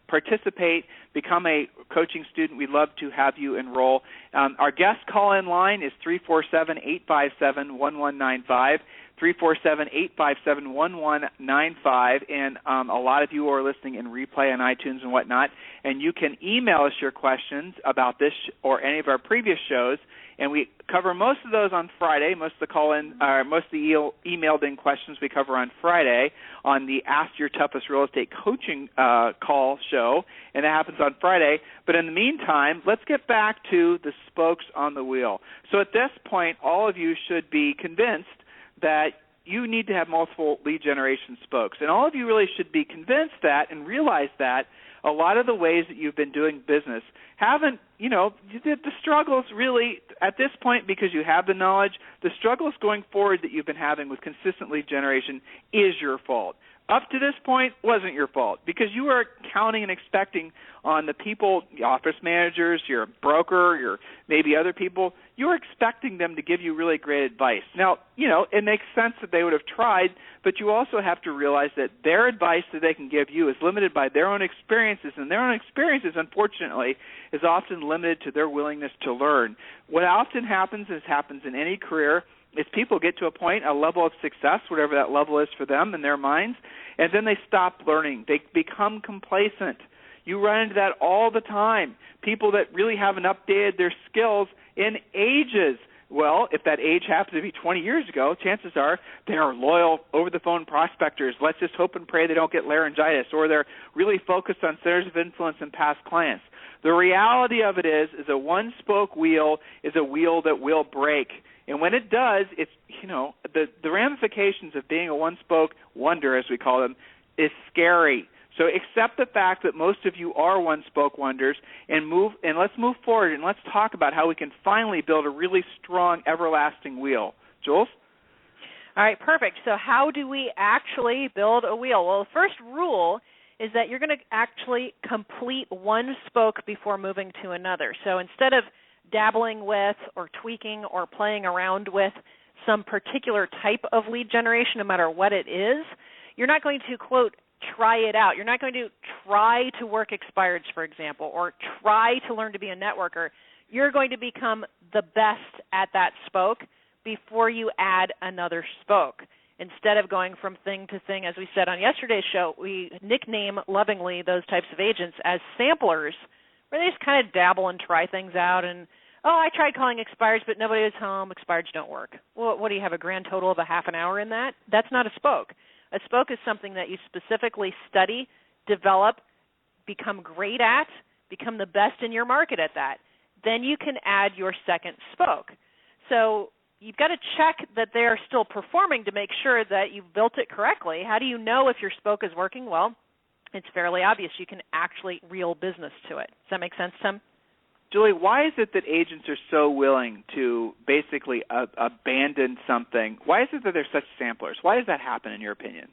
participate, become a coaching student. We'd love to have you enroll. Our guest call-in line is 347-857-1195, 347-857-1195, and a lot of you are listening in replay on iTunes and whatnot, and you can email us your questions about this or any of our previous shows, and we cover most of those on Friday. Most of the emailed-in questions we cover on Friday on the Ask Your Toughest Real Estate Coaching call show, and that happens on Friday. But in the meantime, let's get back to the spokes on the wheel. So at this point, all of you should be convinced that you need to have multiple lead generation spokes. And all of you really should be convinced that and realize that a lot of the ways that you've been doing business haven't, the struggles really, at this point, because you have the knowledge, the struggles going forward that you've been having with consistent lead generation is your fault. Up to this point, wasn't your fault because you were counting and expecting on the people, the office managers, your broker, your maybe other people, you were expecting them to give you really great advice. Now, it makes sense that they would have tried, but you also have to realize that their advice that they can give you is limited by their own experiences, and their own experiences, unfortunately, is often limited to their willingness to learn. What often happens in any career, is people get to a point, a level of success, whatever that level is for them in their minds, and then they stop learning. They become complacent. You run into that all the time. People that really haven't updated their skills in ages. Well, if that age happens to be 20 years ago, chances are they are loyal over-the-phone prospectors. Let's just hope and pray they don't get laryngitis, or they're really focused on centers of influence and past clients. The reality of it is a one-spoke wheel is a wheel that will break. And when it does, it's, the ramifications of being a one-spoke wonder, as we call them, is scary. So accept the fact that most of you are one-spoke wonders, and let's move forward, and let's talk about how we can finally build a really strong, everlasting wheel. Jules? All right, perfect. So how do we actually build a wheel? Well, the first rule is that you're going to actually complete one spoke before moving to another. So instead of dabbling with or tweaking or playing around with some particular type of lead generation, no matter what it is, you're not going to, quote, try it out. You're not going to try to work expireds, for example, or try to learn to be a networker. You're going to become the best at that spoke before you add another spoke. Instead of going from thing to thing, as we said on yesterday's show, we nickname lovingly those types of agents as samplers, where they just kind of dabble and try things out. And, I tried calling expireds, but nobody was home. Expireds don't work. Well, what do you have, a grand total of a half an hour in that? That's not a spoke. A spoke is something that you specifically study, develop, become great at, become the best in your market at that. Then you can add your second spoke. So you've got to check that they are still performing to make sure that you've built it correctly. How do you know if your spoke is working? Well, it's fairly obvious. You can actually reel business to it. Does that make sense, Tim? Julie, why is it that agents are so willing to basically abandon something? Why is it that they're such samplers? Why does that happen, in your opinion?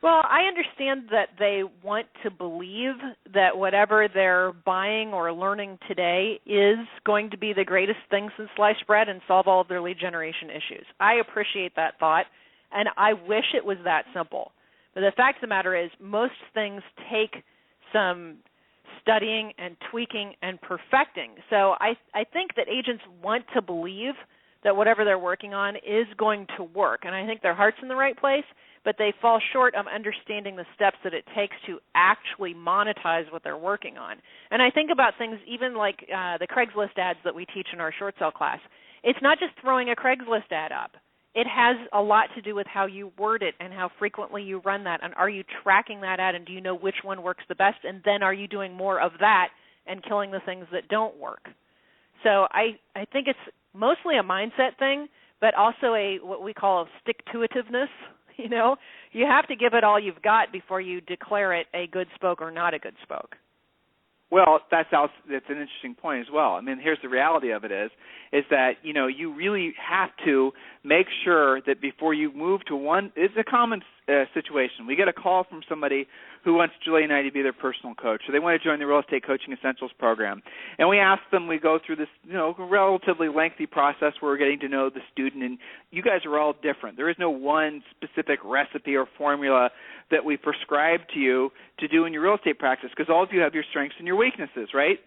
Well, I understand that they want to believe that whatever they're buying or learning today is going to be the greatest thing since sliced bread and solve all of their lead generation issues. I appreciate that thought, and I wish it was that simple. But the fact of the matter is most things take some studying and tweaking and perfecting. So I think that agents want to believe that whatever they're working on is going to work, and I think their heart's in the right place, but they fall short of understanding the steps that it takes to actually monetize what they're working on. And I think about things even like the Craigslist ads that we teach in our short sale class. It's not just throwing a Craigslist ad up. It has a lot to do with how you word it and how frequently you run that, and are you tracking that ad, and do you know which one works the best, and then are you doing more of that and killing the things that don't work? So I think it's mostly a mindset thing, but also what we call a stick-to-itiveness. You have to give it all you've got before you declare it a good spoke or not a good spoke. Well, that's an interesting point as well. I mean, here's the reality of it is that, you really have to make sure that before you move to one, it's a common situation. We get a call from somebody who wants Julie and I to be their personal coach, or they want to join the Real Estate Coaching Essentials program. And we ask them, we go through this, relatively lengthy process where we're getting to know the student, and you guys are all different. There is no one specific recipe or formula that we prescribe to you to do in your real estate practice, because all of you have your strengths and your weaknesses, right?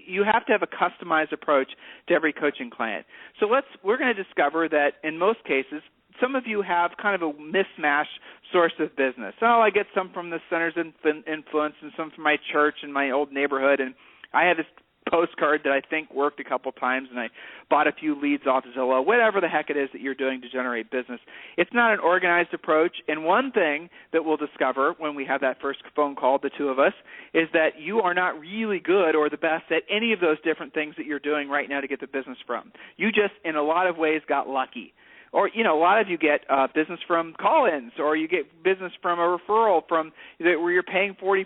You have to have a customized approach to every coaching client. So we're going to discover that in most cases, some of you have kind of a mismatch source of business. I get some from the centers of influence and some from my church and my old neighborhood, and I have this postcard that I think worked a couple times, and I bought a few leads off Zillow, whatever the heck it is that you're doing to generate business. It's not an organized approach, and one thing that we'll discover when we have that first phone call, the two of us, is that you are not really good or the best at any of those different things that you're doing right now to get the business from. You just, in a lot of ways, got lucky. Or, a lot of you get business from call-ins, or you get business from a referral from where you're paying 40%.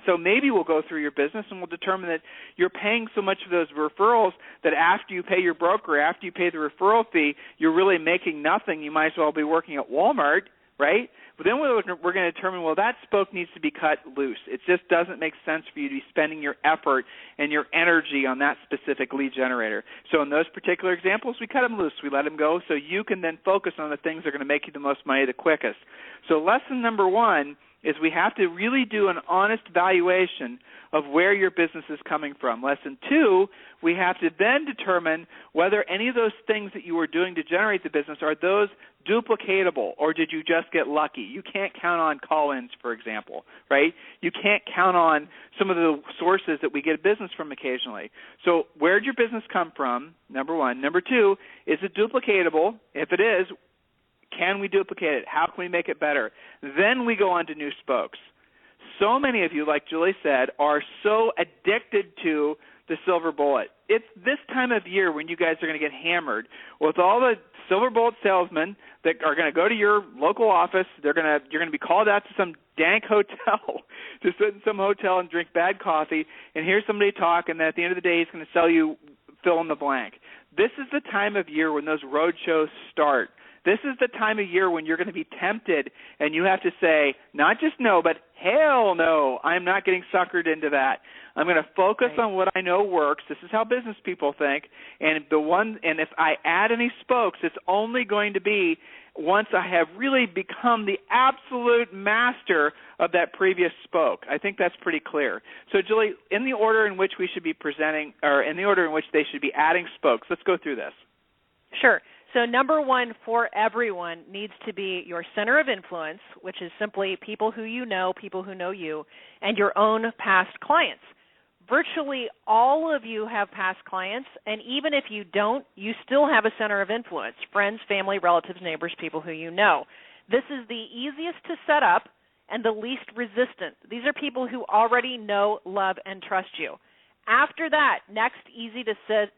So maybe we'll go through your business and we'll determine that you're paying so much of those referrals that after you pay your broker, after you pay the referral fee, you're really making nothing. You might as well be working at Walmart, right? But then we're going to determine, that spoke needs to be cut loose. It just doesn't make sense for you to be spending your effort and your energy on that specific lead generator. So in those particular examples, we cut them loose. We let them go so you can then focus on the things that are going to make you the most money the quickest. So lesson number one is we have to really do an honest evaluation of where your business is coming from. Lesson 2, we have to then determine whether any of those things that you were doing to generate the business, are those duplicatable, or did you just get lucky? You can't count on call-ins, for example, right? You can't count on some of the sources that we get business from occasionally. So where did your business come from, number 1? Number 2, is it duplicatable? If it is, can we duplicate it? How can we make it better? Then we go on to new spokes. So many of you, like Julie said, are so addicted to the silver bullet. It's this time of year when you guys are going to get hammered with all the silver bullet salesmen that are going to go to your local office. You're going to be called out to some dank hotel to sit in some hotel and drink bad coffee and hear somebody talk, and then at the end of the day he's going to sell you fill in the blank. This is the time of year when those road shows start. This is the time of year when you're going to be tempted and you have to say, not just no, but hell no, I'm not getting suckered into that. I'm going to focus on what I know works. This is how business people think. And if I add any spokes, it's only going to be once I have really become the absolute master of that previous spoke. I think that's pretty clear. So, Julie, in the order in which we should be presenting, or in the order in which they should be adding spokes, let's go through this. Sure. So number 1 for everyone needs to be your center of influence, which is simply people who you know, people who know you, and your own past clients. Virtually all of you have past clients, and even if you don't, you still have a center of influence, friends, family, relatives, neighbors, people who you know. This is the easiest to set up and the least resistant. These are people who already know, love, and trust you. After that, next easy to set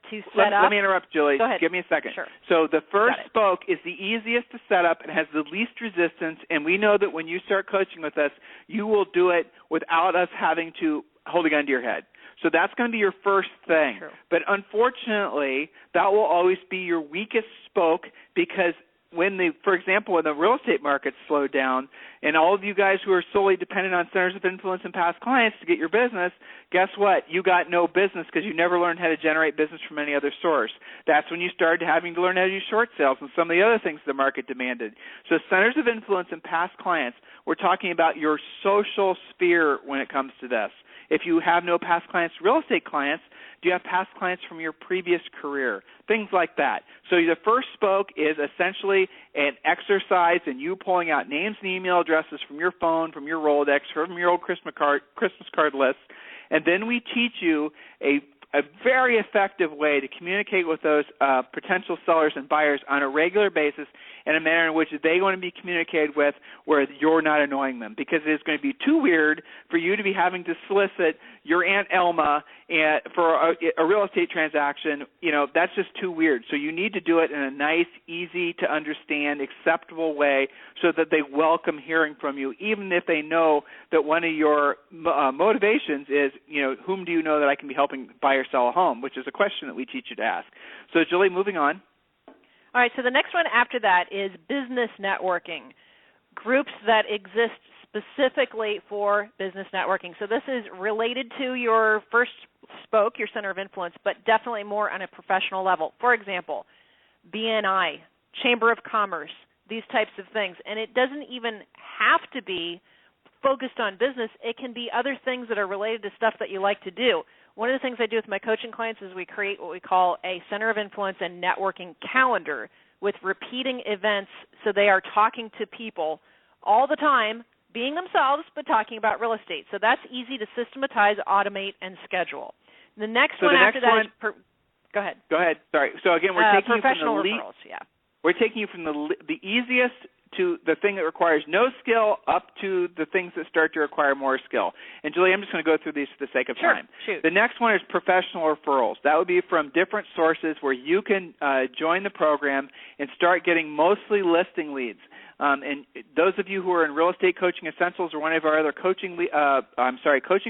up. Let me interrupt, Julie. Go ahead. Give me a second. Sure. So the first spoke is the easiest to set up and has the least resistance, and we know that when you start coaching with us, you will do it without us having to hold a gun to your head. So that's going to be your first thing. True. But unfortunately, that will always be your weakest spoke because for example, when the real estate market slowed down and all of you guys who are solely dependent on centers of influence and past clients to get your business, guess what? You got no business because you never learned how to generate business from any other source. That's when you started having to learn how to do short sales and some of the other things the market demanded. So centers of influence and past clients, we're talking about your social sphere when it comes to this. If you have no past clients, real estate clients, do you have past clients from your previous career? Things like that. So the first spoke is essentially an exercise in you pulling out names and email addresses from your phone, from your Rolodex, from your old Christmas card list, and then we teach you a very effective way to communicate with those potential sellers and buyers on a regular basis in a manner in which they're going to be communicated with where you're not annoying them, because it is going to be too weird for you to be having to solicit your Aunt Elma for a real estate transaction. You know, that's just too weird. So you need to do it in a nice, easy to understand, acceptable way so that they welcome hearing from you, even if they know that one of your motivations is, you know, whom do you know that I can be helping buy or sell a home, which is a question that we teach you to ask. So, Julie, moving on. All right, so the next one after that is business networking, groups that exist specifically for business networking. So this is related to your first spoke, your center of influence, but definitely more on a professional level. For example, BNI, Chamber of Commerce, these types of things. And it doesn't even have to be focused on business. It can be other things that are related to stuff that you like to do. One of the things I do with my coaching clients is we create what we call a center of influence and networking calendar with repeating events so they are talking to people all the time, being themselves, but talking about real estate. So that's easy to systematize, automate, and schedule. The next one after that is go ahead. Go ahead. Sorry. So again, we're taking you from professional referrals. Yeah. We're taking you from the easiest to the thing that requires no skill up to the things that start to require more skill. And, Julie, I'm just going to go through these for the sake of time. Shoot. The next one is professional referrals. That would be from different sources where you can join the program and start getting mostly listing leads. And those of you who are in Real Estate Coaching Essentials or one of our other coaching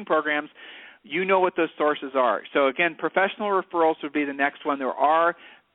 programs, you know what those sources are. So, again, professional referrals would be the next one.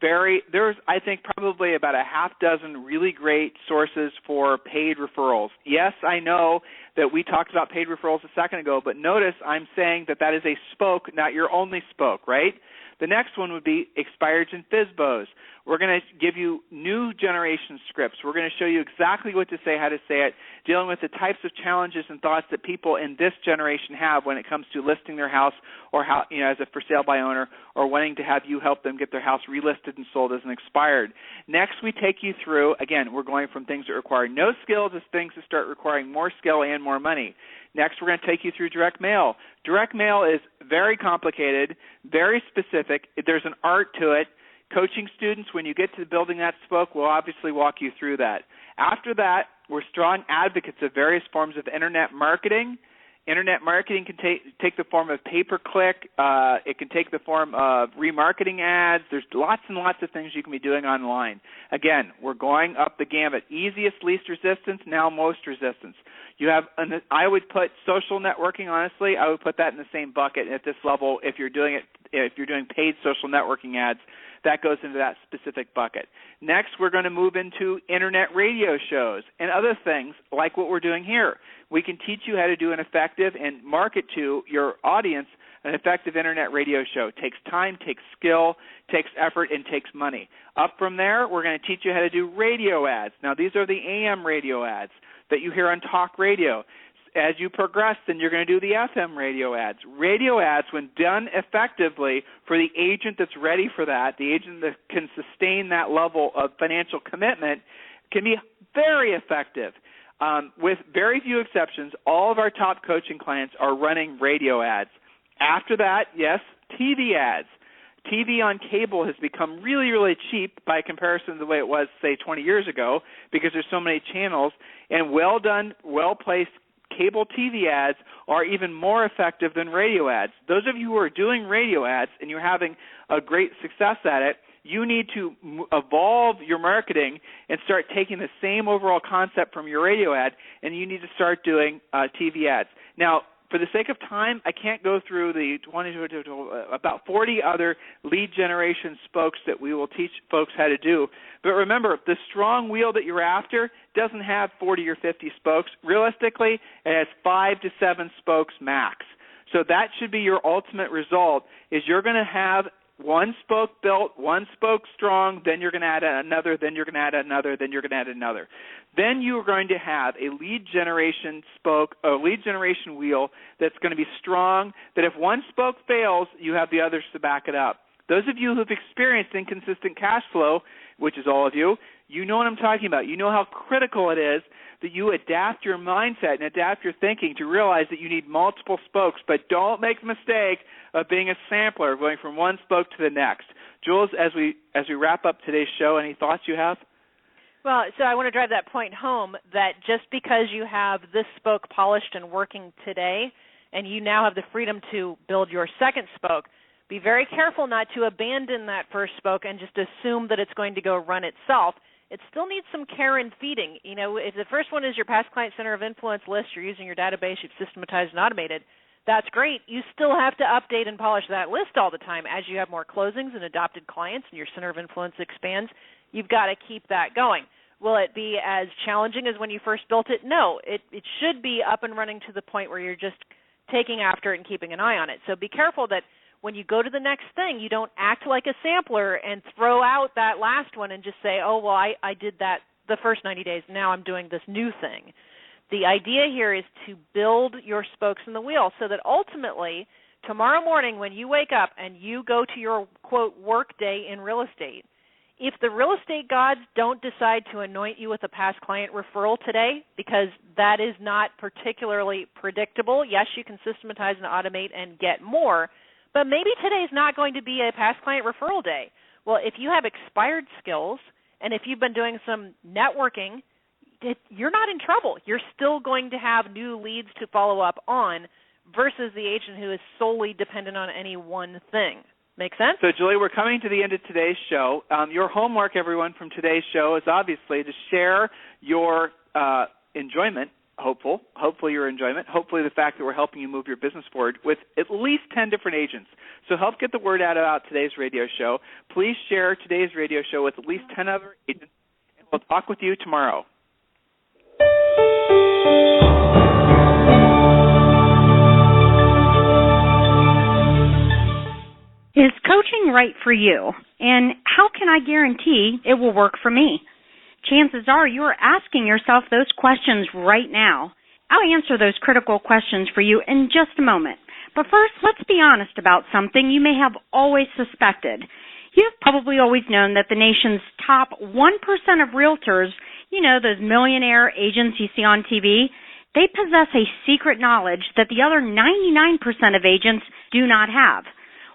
There's, I think, probably about a half dozen really great sources for paid referrals. Yes, I know that we talked about paid referrals a second ago, but notice I'm saying that is a spoke, not your only spoke, right? The next one would be expireds and FSBOs. We're going to give you new generation scripts. We're going to show you exactly what to say, how to say it, dealing with the types of challenges and thoughts that people in this generation have when it comes to listing their house or how, as a for sale by owner, or wanting to have you help them get their house relisted and sold as an expired. Next, we take you through, again, we're going from things that require no skills to things that start requiring more skill and more money. Next, we're going to take you through direct mail. Direct mail is very complicated, very specific. There's an art to it. Coaching students, when you get to building that spoke, we'll obviously walk you through that. After that, we're strong advocates of various forms of Internet marketing. Internet marketing can take the form of pay-per-click. It can take the form of remarketing ads. There's lots and lots of things you can be doing online. Again, we're going up the gamut. Easiest, least resistance, now most resistance. You have, I would put social networking, honestly, I would put that in the same bucket at this level. If you're doing paid social networking ads, that goes into that specific bucket. Next, we're going to move into internet radio shows and other things like what we're doing here. We can teach you how to do an effective and market to your audience an effective internet radio show. It takes time, takes skill, takes effort, and takes money. Up from there, we're going to teach you how to do radio ads. Now, these are the AM radio ads that you hear on talk radio. As you progress, then you're going to do the FM radio ads. Radio ads, when done effectively for the agent that's ready for that, the agent that can sustain that level of financial commitment, can be very effective. With very few exceptions, all of our top coaching clients are running radio ads. After that, yes, TV ads. TV on cable has become really, really cheap by comparison to the way it was, say, 20 years ago, because there's so many channels, and well-done, well-placed cable TV ads are even more effective than radio ads. Those of you who are doing radio ads and you're having a great success at it, you need to evolve your marketing and start taking the same overall concept from your radio ad, and you need to start doing TV ads. Now, for the sake of time, I can't go through the about 40 other lead generation spokes that we will teach folks how to do. But remember, the strong wheel that you're after doesn't have 40 or 50 spokes. Realistically, it has 5 to 7 spokes max. So that should be your ultimate result, is you're going to have one spoke built, one spoke strong, then you're going to add another, then you're going to add another, then you're going to add another. Then you are going to have a lead generation spoke, a lead generation wheel that's going to be strong, that if one spoke fails, you have the others to back it up. Those of you who have experienced inconsistent cash flow, which is all of you, you know what I'm talking about. You know how critical it is that you adapt your mindset and adapt your thinking to realize that you need multiple spokes, but don't make the mistake of being a sampler, going from one spoke to the next. Jules, as we wrap up today's show, any thoughts you have? Well, so I want to drive that point home, that just because you have this spoke polished and working today, and you now have the freedom to build your second spoke, be very careful not to abandon that first spoke and just assume that it's going to go run itself. It still needs some care and feeding. You know, if the first one is your past client center of influence list, you're using your database, you've systematized and automated, that's great. You still have to update and polish that list all the time. As you have more closings and adopted clients and your center of influence expands, you've got to keep that going. Will it be as challenging as when you first built it? No. It should be up and running to the point where you're just taking after it and keeping an eye on it. So be careful that when you go to the next thing, you don't act like a sampler and throw out that last one and just say, oh, well, I did that the first 90 days. Now I'm doing this new thing. The idea here is to build your spokes in the wheel so that ultimately tomorrow morning when you wake up and you go to your, quote, work day in real estate, if the real estate gods don't decide to anoint you with a past client referral today, because that is not particularly predictable, yes, you can systematize and automate and get more, but maybe today's not going to be a past client referral day. Well, if you have expired skills and if you've been doing some networking, you're not in trouble. You're still going to have new leads to follow up on versus the agent who is solely dependent on any one thing. Make sense? So, Julie, we're coming to the end of today's show. Your homework, everyone, from today's show is obviously to share your enjoyment, hopefully your enjoyment, hopefully the fact that we're helping you move your business forward with at least 10 different agents. So help get the word out about today's radio show. Please share today's radio show with at least 10 other agents, and we'll talk with you tomorrow. Is coaching right for you? And how can I guarantee it will work for me? Chances are you are asking yourself those questions right now. I'll answer those critical questions for you in just a moment. But first, let's be honest about something you may have always suspected. You've probably always known that the nation's top 1% of realtors, those millionaire agents you see on TV, they possess a secret knowledge that the other 99% of agents do not have.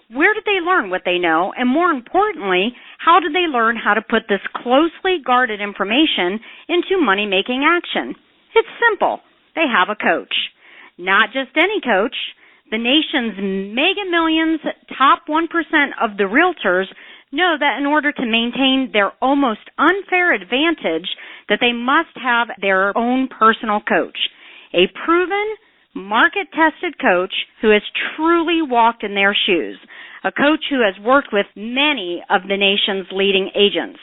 Where did they learn what they know? And more importantly, how did they learn how to put this closely guarded information into money-making action? It's simple. They have a coach. Not just any coach. The nation's mega millions, top 1% of the realtors know that in order to maintain their almost unfair advantage, that they must have their own personal coach. A proven, market-tested coach who has truly walked in their shoes. A coach who has worked with many of the nation's leading agents.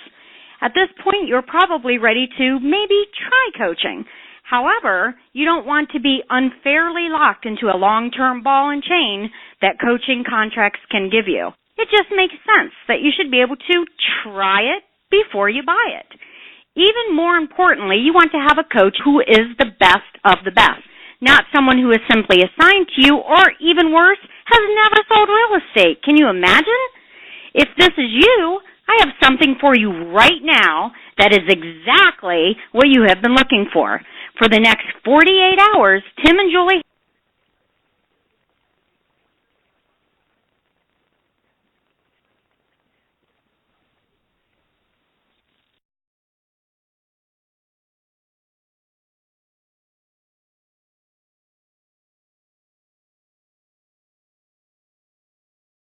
At this point, you're probably ready to maybe try coaching. However, you don't want to be unfairly locked into a long-term ball and chain that coaching contracts can give you. It just makes sense that you should be able to try it before you buy it. Even more importantly, you want to have a coach who is the best of the best, not someone who is simply assigned to you or, even worse, has never sold real estate. Can you imagine? If this is you, I have something for you right now that is exactly what you have been looking for. For the next 48 hours, Tim and Julie